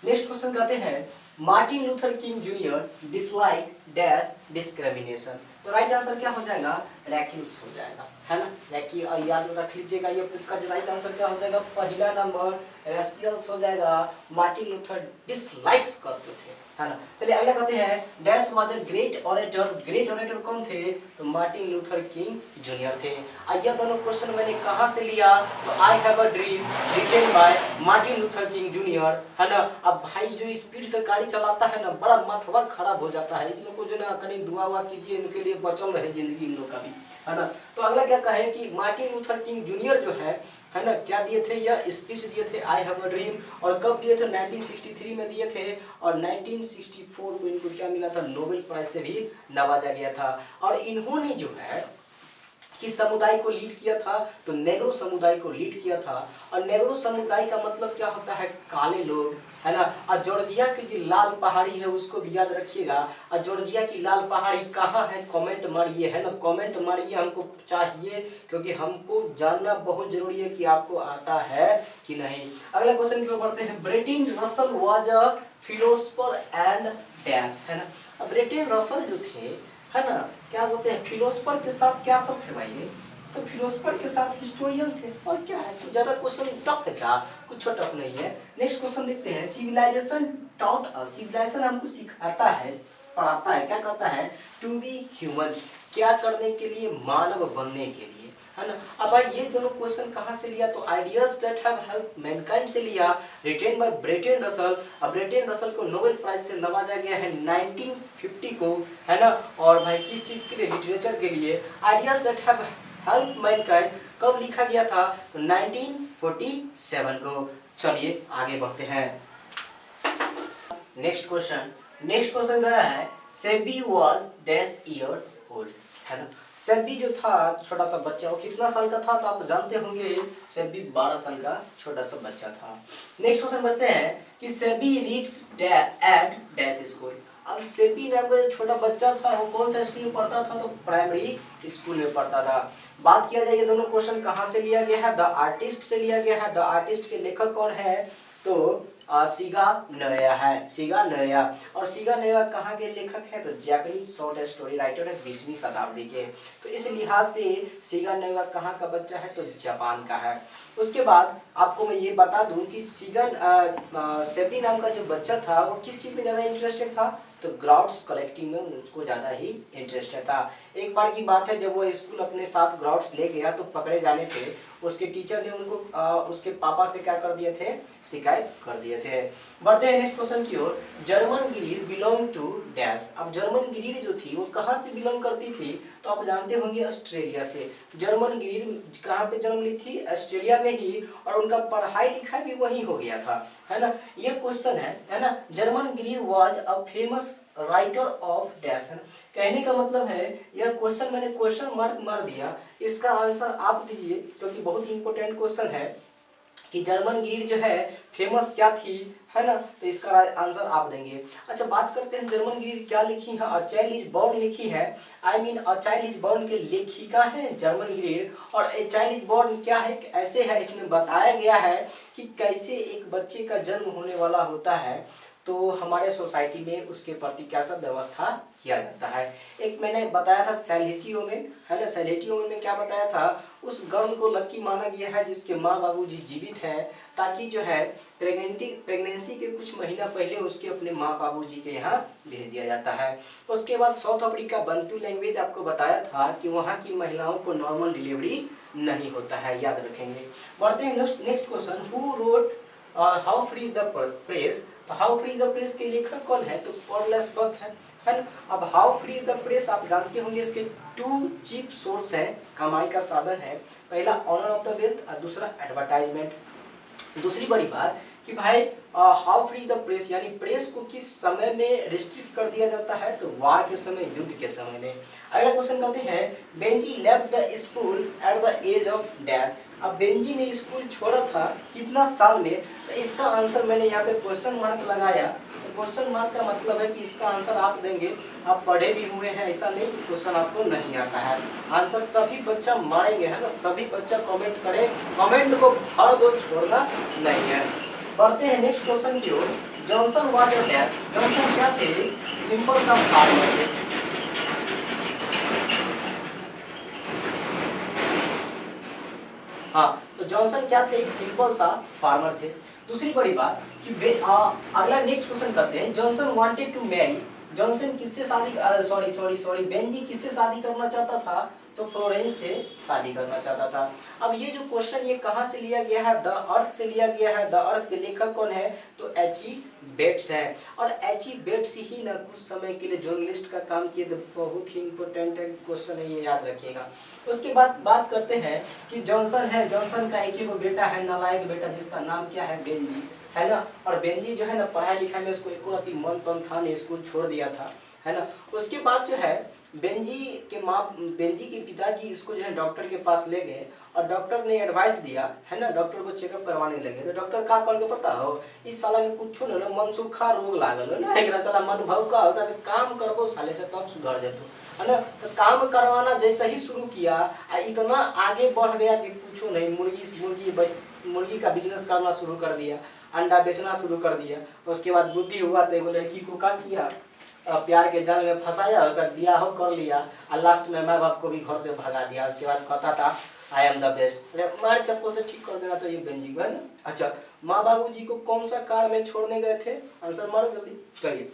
नेक्स्ट क्वेश्चन कहते हैं Martin Luther king junior dislike dash discrimination, तो राइट आंसर क्या हो जाएगा, रैकिल्स हो जाएगा, है ना। रैकी, याद रख लीजिएगा। ये इसका जो राइट आंसर क्या हो जाएगा, पहला नंबर रेसियल्स हो जाएगा। मार्टिन लूथर डिसलाइक्स करते थे, है ना। चलिए अगला कहते हैं dash was a great orator, great orator कौन थे, तो मार्टिन लूथर किंग जूनियर थे। ये दोनों क्वेश्चन मैंने कहां से लिया, तो I have a dream written by Martin Luther king junior, है ना। अब भाई जो स्पीड से गाड़ी चलाता है ना, बड़ा माथवा खराब हो जाता है। इन लोग को जो ना कहीं दुआ हुआ कीजिए, इनके लिए बचल रहे जिंदगी इन लोग का भी, है ना। तो अगला क्या कहे कि मार्टिन लूथर किंग जूनियर जो है ना, क्या दिए थे, यह स्पीच दिए थे आई हैव अ ड्रीम। और कब दिए थे, 1963 में दिए थे। और 1964 को इनको क्या मिला था, नोबेल प्राइज से भी नवाजा गया था। और इन्होंने जो है किस समुदाय को लीड किया था, तो नेग्रो समुदाय को लीड किया था। और नेग्रो समुदाय का मतलब क्या होता है, काले लोग, है ना। और जॉर्जिया की जो लाल पहाड़ी है उसको भी याद रखिएगा। और जॉर्जिया की लाल पहाड़ी कहाँ है, कमेंट मारिए, है ना, कमेंट मारिए, हमको चाहिए, क्योंकि हमको जानना बहुत जरूरी है कि आपको आता है कि नहीं। अगला क्वेश्चन की ओर बढ़ते हैं। Bertrand Russell was a philosopher and dash, है ना। ब्रेटिन रसल जो थे, है ना, क्या बोलते हैं, फिलोसफर के साथ क्या सब थे भाई, तो फिलोसफर के साथ हिस्टोरियन थे। और क्या है, तो ज्यादा क्वेश्चन टफ है क्या, कुछ टफ नहीं है। नेक्स्ट क्वेश्चन देखते हैं। सिविलाइजेशन टॉट अस, सिविलाइजेशन हमको सिखाता है, पढ़ाता है, क्या कहता है, टू बी ह्यूमन, क्या करने के लिए, मानव बनने के लिए, है ना। अब भाई ये दोनों क्वेश्चन कहाँ से लिया, तो ideas that have help Mankind से लिया, रिटेन बाय ब्रेटन रसल। अब ब्रेटन रसल को नोबेल प्राइज से नवाजा गया है 1950 को, है ना। और भाई किस चीज के लिए, लिटरेचर के लिए। Ideas that have help Mankind कब लिखा गया था, तो 1947 को। चलिए आगे बढ़ते हैं। नेक्स्ट क्वेश्चन कह रहा है SEBI was dash year old, है ना। सेबी जो था छोटा सा बच्चा, वो कितना साल का था तो आप जानते होंगे, सेबी 12 साल का छोटा सा बच्चा था। नेक्स्ट क्वेश्चन बताते हैं कि Sebi reads at dash school. अब सेबी नाम का जो छोटा बच्चा था वो कौन सा स्कूल में पढ़ता था, तो प्राइमरी स्कूल में पढ़ता था। बात किया जाए ये दोनों क्वेश्चन कहाँ से लिया गया है, द आर्टिस्ट से लिया गया है। द आर्टिस्ट के लेखक कौन है, तो सीगा नोया है, सीगा नोया। और सीगा नोया कहाँ के लेखक हैं, तो जापानीज शॉर्ट स्टोरी राइटर है, 20वीं शताब्दी के। तो इस लिहाज से सीगा नोया कहाँ का बच्चा है, तो जापान का है। उसके बाद आपको मैं ये बता दूं कि सेबी नाम का जो बच्चा था वो किस चीज में ज्यादा इंटरेस्टेड था, तो ग्राउट्स कलेक्टिंग में उसको ज्यादा ही इंटरेस्टेड था। एक बार की बात है, जब वो स्कूल अपने साथ ग्राउट्स ले गया तो पकड़े जाने पे उसके टीचर ने उनको उसके पापा से क्या कर दिए थे, शिकायत कर दिए थे। बढ़ते हैं नेक्स्ट क्वेश्चन की ओर। German greed belong to dash. अब जर्मन ग्रीड जो थी वो कहाँ से बिलोंग करती थी, तो आप जानते होंगे ऑस्ट्रेलिया से। जर्मन ग्रीड कहाँ पे जन्म ली थी, ऑस्ट्रेलिया में ही, और उनका पढ़ाई लिखाई भी वहीं हो गया था, है ना। ये क्वेश्चन है ना। Germaine Greer was a famous writer of dash. कहने का मतलब है, यह क्वेश्चन मैंने क्वेश्चन मार्क मार दिया, इसका आंसर आप दीजिए क्योंकि बहुत इंपॉर्टेंट क्वेश्चन है कि जर्मन ग्रीड जो है फेमस क्या थी, है ना। तो इसका आंसर आप देंगे। अच्छा बात करते हैं जर्मन ग्रीड क्या लिखी है, अ चाइल्ड इज बोर्न लिखी है। I mean a child is born के लेखिका है जर्मन ग्रीड। और ए चाइल्ड इज बोर्न क्या है, ऐसे है, इसमें बताया गया है कि कैसे एक बच्चे का जन्म होने वाला होता है तो हमारे सोसाइटी में उसके प्रति क्या सब व्यवस्था किया जाता है। एक मैंने बताया था सैलिटी वोमेन, है ना। सैलिटी वोमेन में क्या बताया था, उस गर्ल को लकी माना गया है जिसके माँ बाबूजी जीवित हैं, ताकि जो है प्रेगनेंसी के कुछ महीना पहले उसके अपने माँ बाबूजी के यहाँ भेज दिया जाता है। उसके बाद साउथ अफ्रीका बंटू लैंग्वेज आपको बताया था कि वहाँ की महिलाओं को नॉर्मल डिलीवरी नहीं होता है, याद रखेंगे। बढ़ते हैं next question. Who wrote how free the press. तो हाउ फ्री द प्रेस के लेखक कौन है, तो पॉलस बक है ना। अब हाउ फ्री द प्रेस आप जानते होंगे, इसके टू चीफ सोर्स है, कमाई का साधन है। पहला ऑनर ऑफ द वेल्थ और दूसरा एडवर्टाइजमेंट। दूसरी बड़ी बात कि भाई हाउ फ्री द प्रेस यानी प्रेस को किस समय में रिस्ट्रिक्ट कर दिया जाता है, तो वार के समय, युद्ध के समय में। अगला क्वेश्चन करते हैं, Benji left the school at the age of dash. अब बेंजी ने स्कूल छोड़ा था कितना साल में, तो इसका आंसर मैंने यहाँ पे क्वेश्चन मार्क लगाया। तो क्वेश्चन मार्क का मतलब है कि इसका आंसर आप देंगे, आप पढ़े भी हुए हैं, ऐसा नहीं कि क्वेश्चन आपको नहीं आता है। आंसर सभी बच्चा मारेंगे, है ना, सभी बच्चा कमेंट करें, कमेंट को भर दो, छोड़ना नहीं है। बढ़ते हैं नेक्स्ट क्वेश्चन की ओर। Johnson was a dash. Johnson क्या थे, सिंपल सा फार्मर थे। हाँ, तो जॉनसन क्या थे, एक सिंपल सा फार्मर थे। दूसरी बड़ी बात कि अगला नेक्स्ट क्वेश्चन करते हैं, Johnson wanted to marry. Johnson किससे शादी सॉरी बेंजी किससे शादी करना चाहता था, तो फ्लोरेंस से शादी करना चाहता था। अब ये जो क्वेश्चन ये कहाँ से लिया गया है, द अर्थ से लिया गया है। द अर्थ के लेखक कौन है, तो एच.ई. बेट्स है। और एच.ई. बेट्स ही ना कुछ समय के लिए जर्नलिस्ट का काम किए, तो बहुत ही इंपॉर्टेंट क्वेश्चन है, ये याद रखिएगा। उसके बाद बात करते हैं कि जॉनसन है, जॉनसन का एक ही वो बेटा है, नालायक बेटा, जिसका नाम क्या है, बेंजी, है ना। और बेंजी जो है ना पढ़ाई लिखाई में उसको एक मन तन था नहीं, स्कूल छोड़ दिया था, है ना। उसके बाद जो है बेंजी के पिताजी इसको जो है डॉक्टर के पास ले गए और डॉक्टर ने एडवाइस दिया, है ना, डॉक्टर को चेकअप करवाने लगे। तो डॉक्टर का कॉल के पता हो, इस साला के कुछ ना मनसुखा रोग लागल हो ना, एकरा साला मन भाव का ओकरा से काम करबो साले से तब सुधर जतो, है ना। तो काम करवाना जैसे ही शुरू किया, इतना आगे बढ़ गया कि पूछो नहीं, मुर्गी का बिजनेस करना शुरू कर दिया, अंडा बेचना शुरू कर दिया। उसके बाद बुद्धि हुआ तो लड़की को क्या किया, प्यार के जाल में फंसाया, उसका ब्याह कर लिया और लास्ट में माँ बाप को भी घर से भगा दिया। उसके बाद कहता था आई एम द बेस्ट, मार चप्पल से ठीक कर देना चाहिए बेंजी को, है ना। अच्छा, माँ बाबू जी को कौन सा कार में छोड़ने गए थे, आंसर मारो जल्दी, चलिए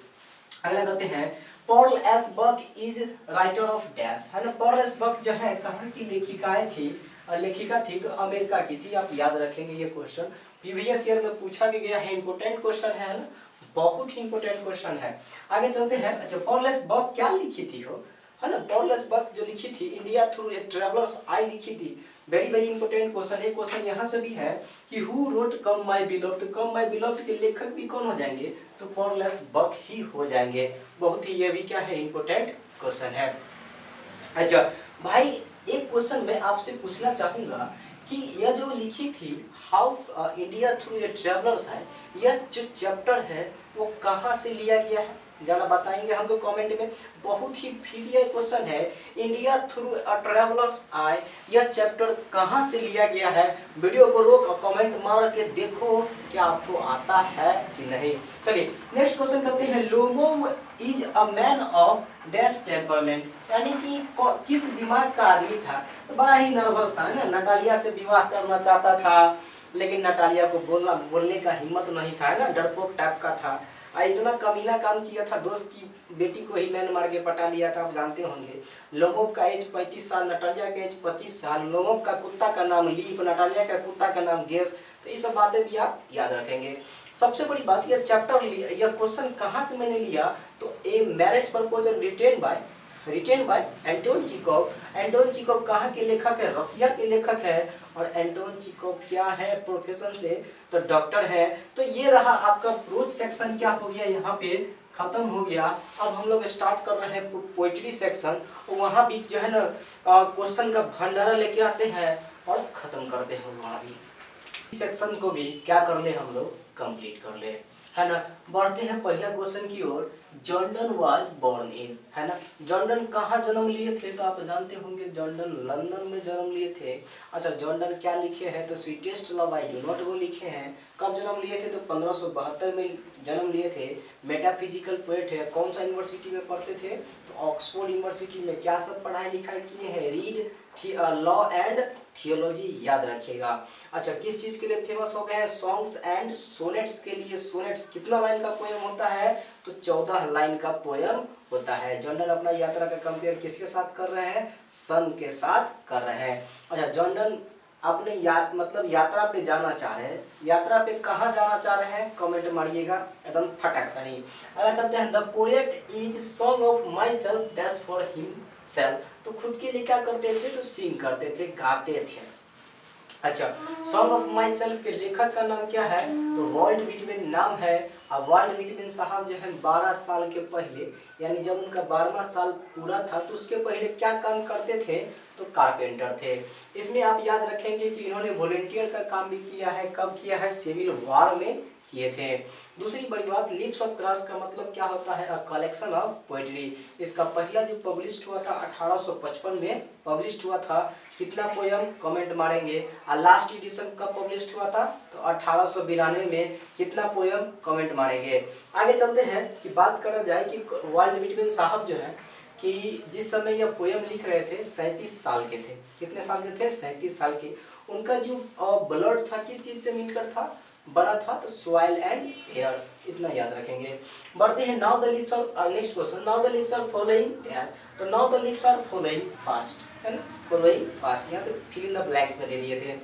अगला कहते हैं। Paul S Buck is writer of dash, है ना। पॉल एस बक जो है कहाँ की लेखिकाएं थी, लेखिका थी, तो अमेरिका की थी। आप याद रखेंगे ये क्वेश्चन, प्रीवियस ईयर में पूछा भी गया है, इंपोर्टेंट क्वेश्चन है ना, बहुत ही इंपोर्टेंट क्वेश्चन है। आगे चलते हैं। अच्छा, पॉल एस बक क्या लिखी थी हो, है ना। पॉल एस बक जो लिखी थी, India through a traveller's eye लिखी थी। Very very important question. ये क्वेश्चन यहाँ से भी है कि who wrote come my beloved. Come my beloved के लेखक भी कौन हो जाएंगे, तो पॉल एस बक ही हो जाएंगे। बहुत ही ये भी क्या है, इंपोर्टेंट क्वेश्चन है। अच्छा, भाई एक क्वेश्चन मैं आपसे पूछना चाहूंगा कि यह जो लिखी थी how India through a travellers है, यह जो चैप्टर है वो कहाँ से लिया गया है, जरा बताएंगे हम लोग कमेंट में। बहुत ही प्रीवियस क्वेश्चन है, इंडिया थ्रू अ ट्रेवलर्स आए, यह चैप्टर कहाँ से लिया गया है। वीडियो को रोक और कमेंट मार के देखो क्या आपको आता है कि नहीं। चलिए नेक्स्ट क्वेश्चन करते हैं। Lomov is a man of dash temperament, यानी कि किस दिमाग का आदमी था। तो बड़ा ही नर्वस था ना, नटालिया से विवाह करना चाहता था, लेकिन नटालिया को बोलने का हिम्मत नहीं था ना, डरपोक टाइप का था। इतना कमीना काम किया था, दोस्त की बेटी को ही लाइन मार के पटा लिया था, आप जानते होंगे। लोमोव का एज 35 साल, नटालिया का एज 25 साल। लोमोव का कुत्ता का नाम लीप, नटालिया का कुत्ता का नाम गेस। तो ये सब बातें भी आप याद रखेंगे। सबसे बड़ी बात, यह चैप्टर यह क्वेश्चन कहाँ से मैंने लिया, तो a marriage proposal written by Anton Chekhov. Anton Chekhov कहाँ के लेखक है, रसिया के लेखक है। और एंटोन चेखव क्या है प्रोफेशन से, तो डॉक्टर है। तो ये रहा आपका प्रोज सेक्शन, क्या हो गया यहाँ पे खत्म हो गया। अब हम लोग स्टार्ट कर रहे हैं पोइट्री सेक्शन, वहाँ भी जो है ना क्वेश्चन का भंडारा लेके आते हैं और खत्म करते हैं वहाँ भी। सेक्शन को भी क्या कर ले हम लोग कंप्लीट कर ले, है ना। बढ़ते हैं पहला क्वेश्चन की ओर। जॉर्डन वाज बोर्न इन, है ना। जॉर्डन कहाँ जन्म लिए थे, तो आप जानते होंगे जॉर्डन लंदन में जन्म लिए थे। अच्छा जॉर्डन क्या लिखे हैं, तो sweetest love I do not वो लिखे हैं। कब जन्म लिए थे, तो 1572 में जन्म लिए थे। मेटाफिजिकल पोएट है। कौन सा यूनिवर्सिटी में पढ़ते थे, तो ऑक्सफोर्ड यूनिवर्सिटी में। क्या सब पढ़ाई लिखाई किए हैं, रीड लॉ एंड थियोलॉजी, याद रखिएगा। अच्छा किस चीज के लिए फेमस हो गए हैं, सॉन्ग्स एंड सोनेट्स के लिए। सोनेट्स कितना लाइन का पोएम होता है, तो 14 लाइन का पोएम होता है। जॉर्डन अपना यात्रा का कंपेयर किसके साथ कर रहे हैं, सन के साथ कर रहे हैं। अच्छा जॉर्डन अपने मतलब यात्रा पे जाना चाह रहे हैं, यात्रा पे कहाँ जाना चाह रहे हैं, कमेंट मारिएगा एकदम फटाक सा नहीं। अगर चलते हैं, the poet is song of my self dash for him self, तो खुद के लिए क्या करते थे, तो सिंग करते थे, गाते थे। अच्छा सॉन्ग ऑफ माई सेल्फ के लेखक का नाम क्या है, तो वॉल्ट व्हिटमैन नाम है। और वॉल्ट व्हिटमैन साहब जो है 12 साल के पहले, यानी जब उनका 12वां साल पूरा था, तो उसके पहले क्या काम करते थे, तो कारपेंटर थे। इसमें आप याद रखेंगे कि इन्होंने वॉलेंटियर का काम भी किया है। कब किया है, सिविल वॉर में किए थे। दूसरी बड़ी बात, लिप्स ऑफ क्रास का मतलब क्या होता है, अ कलेक्शन ऑफ पोएट्री। इसका पहला जो पब्लिश हुआ था 1855 में पब्लिश हुआ था। कितना पोयम, कमेंट मारेंगे। और लास्ट एडिशन कब पब्लिश हुआ था, तो 1892 में। कितना पोयम, कमेंट मारेंगे। आगे चलते हैं कि बात करा जाए कि वॉल्ट व्हिटमैन साहब जो है कि जिस समय यह पोयम लिख रहे थे 37 साल के थे। कितने साल के थे, 37 साल के। उनका जो ब्लड था किस चीज से मिलकर था, बना था, तो सॉइल एंड एयर, इतना याद रखेंगे। बढ़ते हैं, now the leaves are, next question, now the leaves are following age, तो now the leaves are following fast, है ना, फॉलोइंग फास्ट, यहाँ तो फिल इन द ब्लैंक्स में दे दिए थे।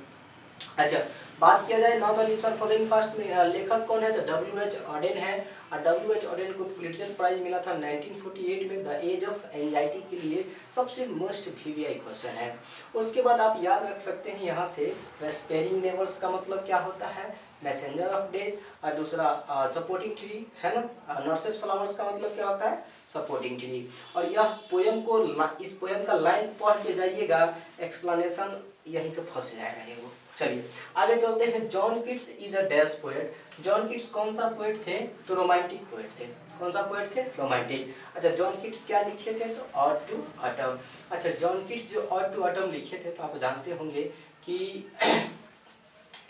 अच्छा बात किया जाए now the leaves are following fast में, लेखक कौन है, तो W.H. ऑडेन है। और W.H. ऑडेन को पुलित्जर प्राइज मिला था 1948 में द एज ऑफ एंजाइटी के लिए। सबसे मोस्ट वीवीआई क्वेश्चन है। उसके बाद आप याद रख सकते हैं यहाँ से, स्पेरिंग नेबर्स का मतलब क्या होता है, मैसेंजर ऑफ डेथ। और दूसरा सपोर्टिंग ट्री, है ना, नर्सेस फ्लावर्स का मतलब क्या होता है, सपोर्टिंग ट्री। और यह पोयम को, इस पोयम का लाइन पढ़ के जाइएगा, एक्सप्लेनेशन यहीं से फंस जाएगा ये वो। चलिए आगे चलते हैं। John Keats is a dash poet. John Keats कौन सा पोएट थे, तो रोमांटिक पोएट थे। कौन सा पोएट थे, रोमांटिक। अच्छा जॉन किट्स क्या लिखे थे, तो ऑड टू ऑटम। अच्छा जॉन किट्स जो ऑड टू ऑटम लिखे थे, तो आप जानते होंगे कि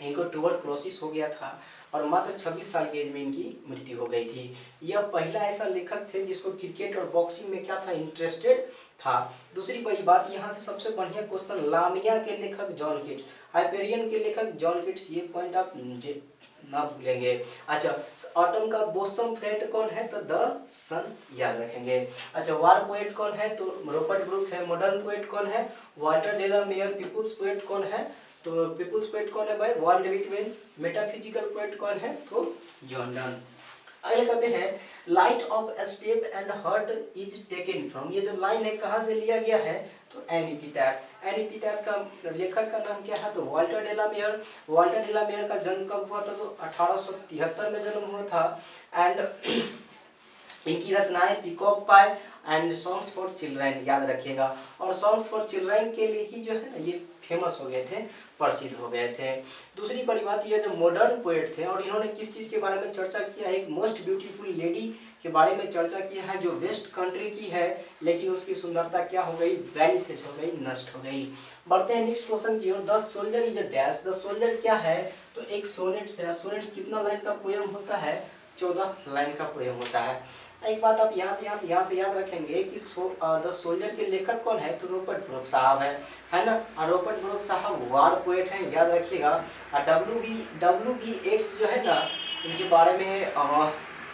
इनको ट्यूबरक्लोसिस हो गया था और मात्र 26 साल की एज में इनकी मृत्यु हो गई थी। यह पहला ऐसा लेखक थे जिसको क्रिकेट और बॉक्सिंग में क्या था, इंटरेस्टेड था। दूसरी बड़ी बात, यहाँ से सबसे बढ़िया क्वेश्चन, लामिया के लेखक जॉन किट्स, हाइपेरियन के लेखक जॉन किट्स, ये पॉइंट आप ना भूलेंगे। अच्छा ऑटम का बोसम फ्रेंड कौन है, तो द सन, याद रखेंगे। अच्छा वार पोएट कौन है, तो रॉबर्ट ब्रूक है। मॉडर्न पोएट कौन है, वाल्टर डेला मेयर। पीपुल्स पोएट कौन है, तो पीपुल्स पोएट कौन है भाई, वॉल्ट व्हिटमैन। मेटाफिजिकल पोएट कौन है, तो जॉर्डन। अगले कहते हैं, light of step and hurt is taken from, ये जो लाइन है कहाँ से लिया गया है, तो एनी पिटैक। एनी पिटैक का लेखक का नाम क्या है, तो वाल्टर डेला मेयर। वाल्टर डेला मेयर का जन्म कब हुआ था, तो 1873 में जन्म हुआ था। एंड इनकी रचनाएं peacock pi and songs for children, याद रखिएगा। और सॉन्ग्स फॉर चिल्ड्रन के लिए ही जो है ना ये फेमस हो गए थे, प्रसिद्ध हो गए थे। दूसरी बड़ी बात ये जो मॉडर्न पोएट थे और इन्होंने किस चीज़ के बारे में चर्चा किया, एक मोस्ट ब्यूटीफुल लेडी के बारे में चर्चा किया है जो वेस्ट कंट्री की है, लेकिन उसकी सुंदरता क्या हो गई, वैनिशेस हो गई, नष्ट हो गई। बढ़ते हैं नेक्स्ट क्वेश्चन की ओर। The soldier is a dash, the soldier क्या है, तो एक सोनेट्स है। सोनेट्स कितना लाइन का पोएम होता है, 14 लाइन का पोएम होता है। एक बात आप यहाँ से याद रखेंगे कि द सोल्जर के लेखक कौन है, तो रॉबर्ट ब्रूक साहब है ना। और रॉबर्ट ब्रूक साहब वार पोएट हैं, याद रखिएगा। और डब्ल्यू बी येट्स जो है ना, इनके बारे में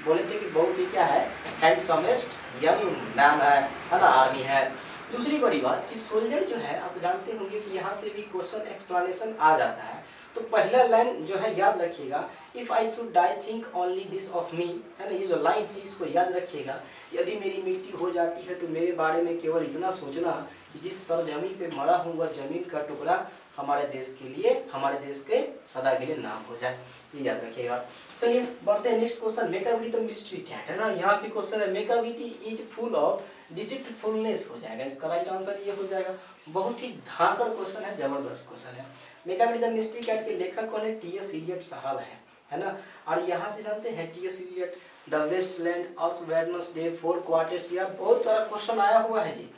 बोले थे कि बहुत ही क्या है, हैंडसमेस्ट यंग मैन है ना, आर्मी है। दूसरी बड़ी बात कि सोल्जर जो है, आप जानते होंगे कि यहाँ से भी क्वेश्चन एक्सप्लेनेशन आ जाता है। तो पहला लाइन जो है याद रखिएगा, if I should die think only this of me, है ना, ये जो लाइन है इसको याद रखिएगा। यदि मेरी मृत्यु हो जाती है तो मेरे बारे में केवल इतना सोचना कि जिस सरजमी पे मरा हूँ वह जमीन का टुकड़ा हमारे देश के लिए, हमारे देश के सदा के लिए नाम हो जाए, ये याद रखिएगा। चलिए बढ़ते हैं next question, Macavity the mystery cat, है ना। यहाँ से क्वेश्चन है, Macavity is full of deceitfulness हो जाएगा, इसका राइट आंसर ये हो जाएगा। बहुत ही धाकड़ क्वेश्चन है, जबरदस्त क्वेश्चन है। मेकाविटी द मिस्ट्री कैट के लेखक कौन है, टी.एस. इलियट साहब है ना। और यहाँ से जानते हैं T S. Eliot, the waste land, ash Wednesday, four quartets, या बहुत सारा क्वेश्चन आया हुआ है जी।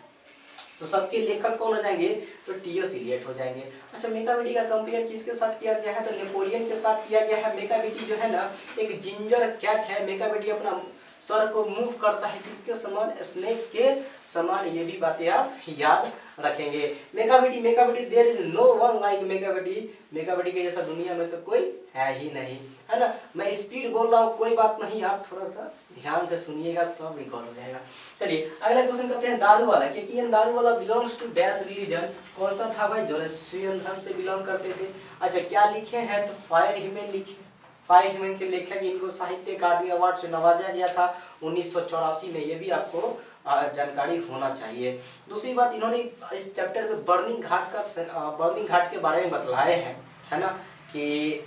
तो सबके लेखक कौन हो जाएंगे, तो टी.एस. इलियट हो जाएंगे। अच्छा, मेकाविटी का कंपेयर किसके साथ किया गया है, तो नेपोलियन के साथ किया गया है। मेकाविटी जो है ना एक जिंजर कैट है। मेकाविटी अपना सर को मूव करता है किसके समान, स्नेक के समान, ये भी बातें आप याद रखेंगे। Macavity there is no one like Macavity, Macavity के जैसा दुनिया में तो कोई है ही नहीं, है ना। मैं स्पीड बोल रहा हूँ, कोई बात नहीं, आप थोड़ा सा ध्यान से सुनिएगा, सब रिकॉर्ड हो जाएगा। चलिए अगला क्वेश्चन करते हैं, दारू वाला, क्योंकि दारू वाला बिलोंग्स टू डैश रिलीजन, कौन सा था भाई, जोरोस्ट्रियन धर्म से बिलोंग करते थे। अच्छा, क्या लिखे हैं, तो फायर ह्यूमन लिखे। फायर ह्यूमन के लेखक, इनको साहित्य अकादमी अवार्ड से नवाजा गया था 1984 में, ये भी आपको जानकारी होना चाहिए। दूसरी बात, इन्होंने इस चैप्टर में बर्निंग घाट के बारे में बतलाए हैं, है ना, कि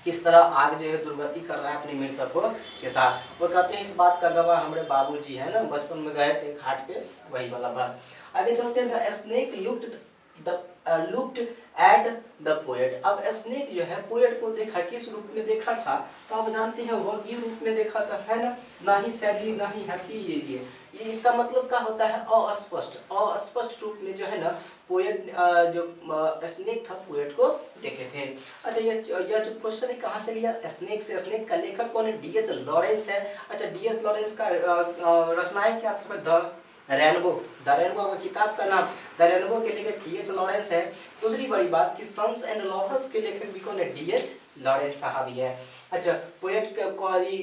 किस तरह आग जो है दुर्गति कर रहा है अपने मृतकों के साथ। वो कहते हैं इस बात का गवाह हमारे बाबूजी है ना, बचपन में गए थे घाट पे, वही वाला बात। आगे चलते हैं, the snake looked at the poet. अब स्नेक जो है पोएट को देखा, किस रूप में देखा था, तो आप जानते हैं वो ये रूप में देखा था, है ना ही सैडली ना ही हैप्पी, ये इसका मतलब क्या होता है, अस्पष्ट रूप में जो है ना पोएट जो स्नेक था पोएट को देखे थे। अच्छा, यह जो क्वेश्चन है कहाँ से लिया, स्नेक से। स्नेक का लेखक कौन है, डी.एच. लॉरेंस है। अच्छा, डी.एच. लॉरेंस का रचनाएं क्या सब है, द रेनबो का किताब का नाम द रेनबो के लेखक टी.एच. लॉरेंस है। दूसरी बड़ी बात कि सन्स एंड लवर्स के लेखक भी कौन है, डी.एच. लॉरेंस साहब ही है। अच्छा, पोएट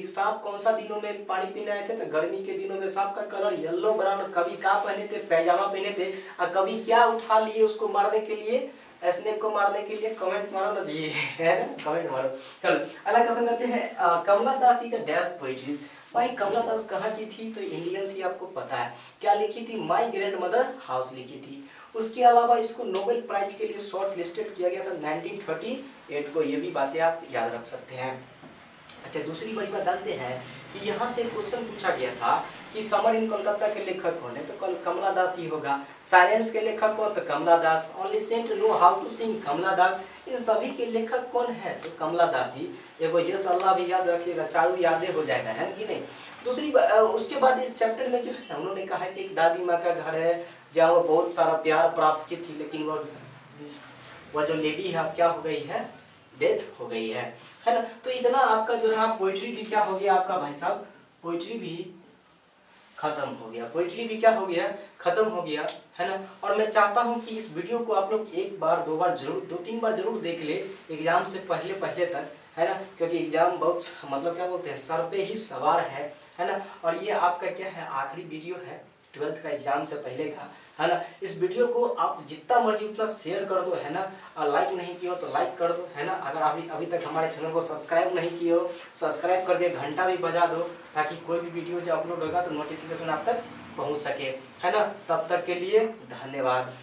सांप कौन सा दिनों में पानी पीने आए थे, तो गर्मी के दिनों में सांप का कलर येलो ब्राउन, कभी का पहने थे, पैजामा पहने थे, और कभी क्या उठा लिए उसको मारने के लिए, स्नेक को मारने के लिए, कमेंट मारो ना जी, है ना, कमेंट मारो। चलो अगला क्वेश्चन करते हैं, कमला दास इज अ डैश पोएट्रीज। भाई कमला दास कहाँ की थी, तो इंडियन थी, आपको पता है। क्या लिखी थी, माई ग्रैंड मदर हाउस लिखी थी। उसके अलावा इसको नोबेल प्राइज के लिए शॉर्ट लिस्टेड किया गया था 1938 को, ये भी बातें आप याद रख सकते हैं। अच्छा, दूसरी बड़ी बात जानते हैं कि यहाँ से क्वेश्चन पूछा गया था कि समर इन कोलकाता के लेखक कौन है, तो कमला दास ही होगा। साइलेंस के लेखक कौन, तो Kamala Das. Only saint know how to sing, Kamala Das. इन सभी के लेखक कौन है, तो कमला दास ही। एगो ये सल्ला भी याद रखिएगा, चारों यादें हो जाएगा, है कि नहीं। दूसरी उसके बाद इस चैप्टर में जो है ना उन्होंने कहा कि एक दादी माँ का घर है जहाँ वो बहुत सारा प्यार प्राप्त की थी, लेकिन वह जो लेडी है क्या हो गई है, डेथ हो गई है ना। तो इतना आपका जो है पोइट्री भी क्या हो गया आपका भाई साहब, पोइट्री भी खत्म हो गया, पोइट्री भी क्या हो गया, खत्म हो गया, है ना। और मैं चाहता हूं कि इस वीडियो को आप लोग एक बार, दो बार जरूर, 2-3 बार जरूर देख ले एग्जाम से पहले तक, है ना, क्योंकि एग्जाम बहुत मतलब क्या बोलते हैं, सर पे ही सवार है ना। और ये आपका क्या है, आखिरी वीडियो है 12th का एग्जाम से पहले का, है ना। इस वीडियो को आप जितना मर्जी उतना शेयर कर दो, है ना। और लाइक नहीं किया हो तो लाइक कर दो, है ना। अगर अभी तक हमारे चैनल को सब्सक्राइब नहीं किए हो, सब्सक्राइब कर दे, घंटा भी बजा दो, ताकि कोई भी वीडियो जो अपलोड होगा तो नोटिफिकेशन आप तक पहुंच सके, है ना। तब तक के लिए धन्यवाद।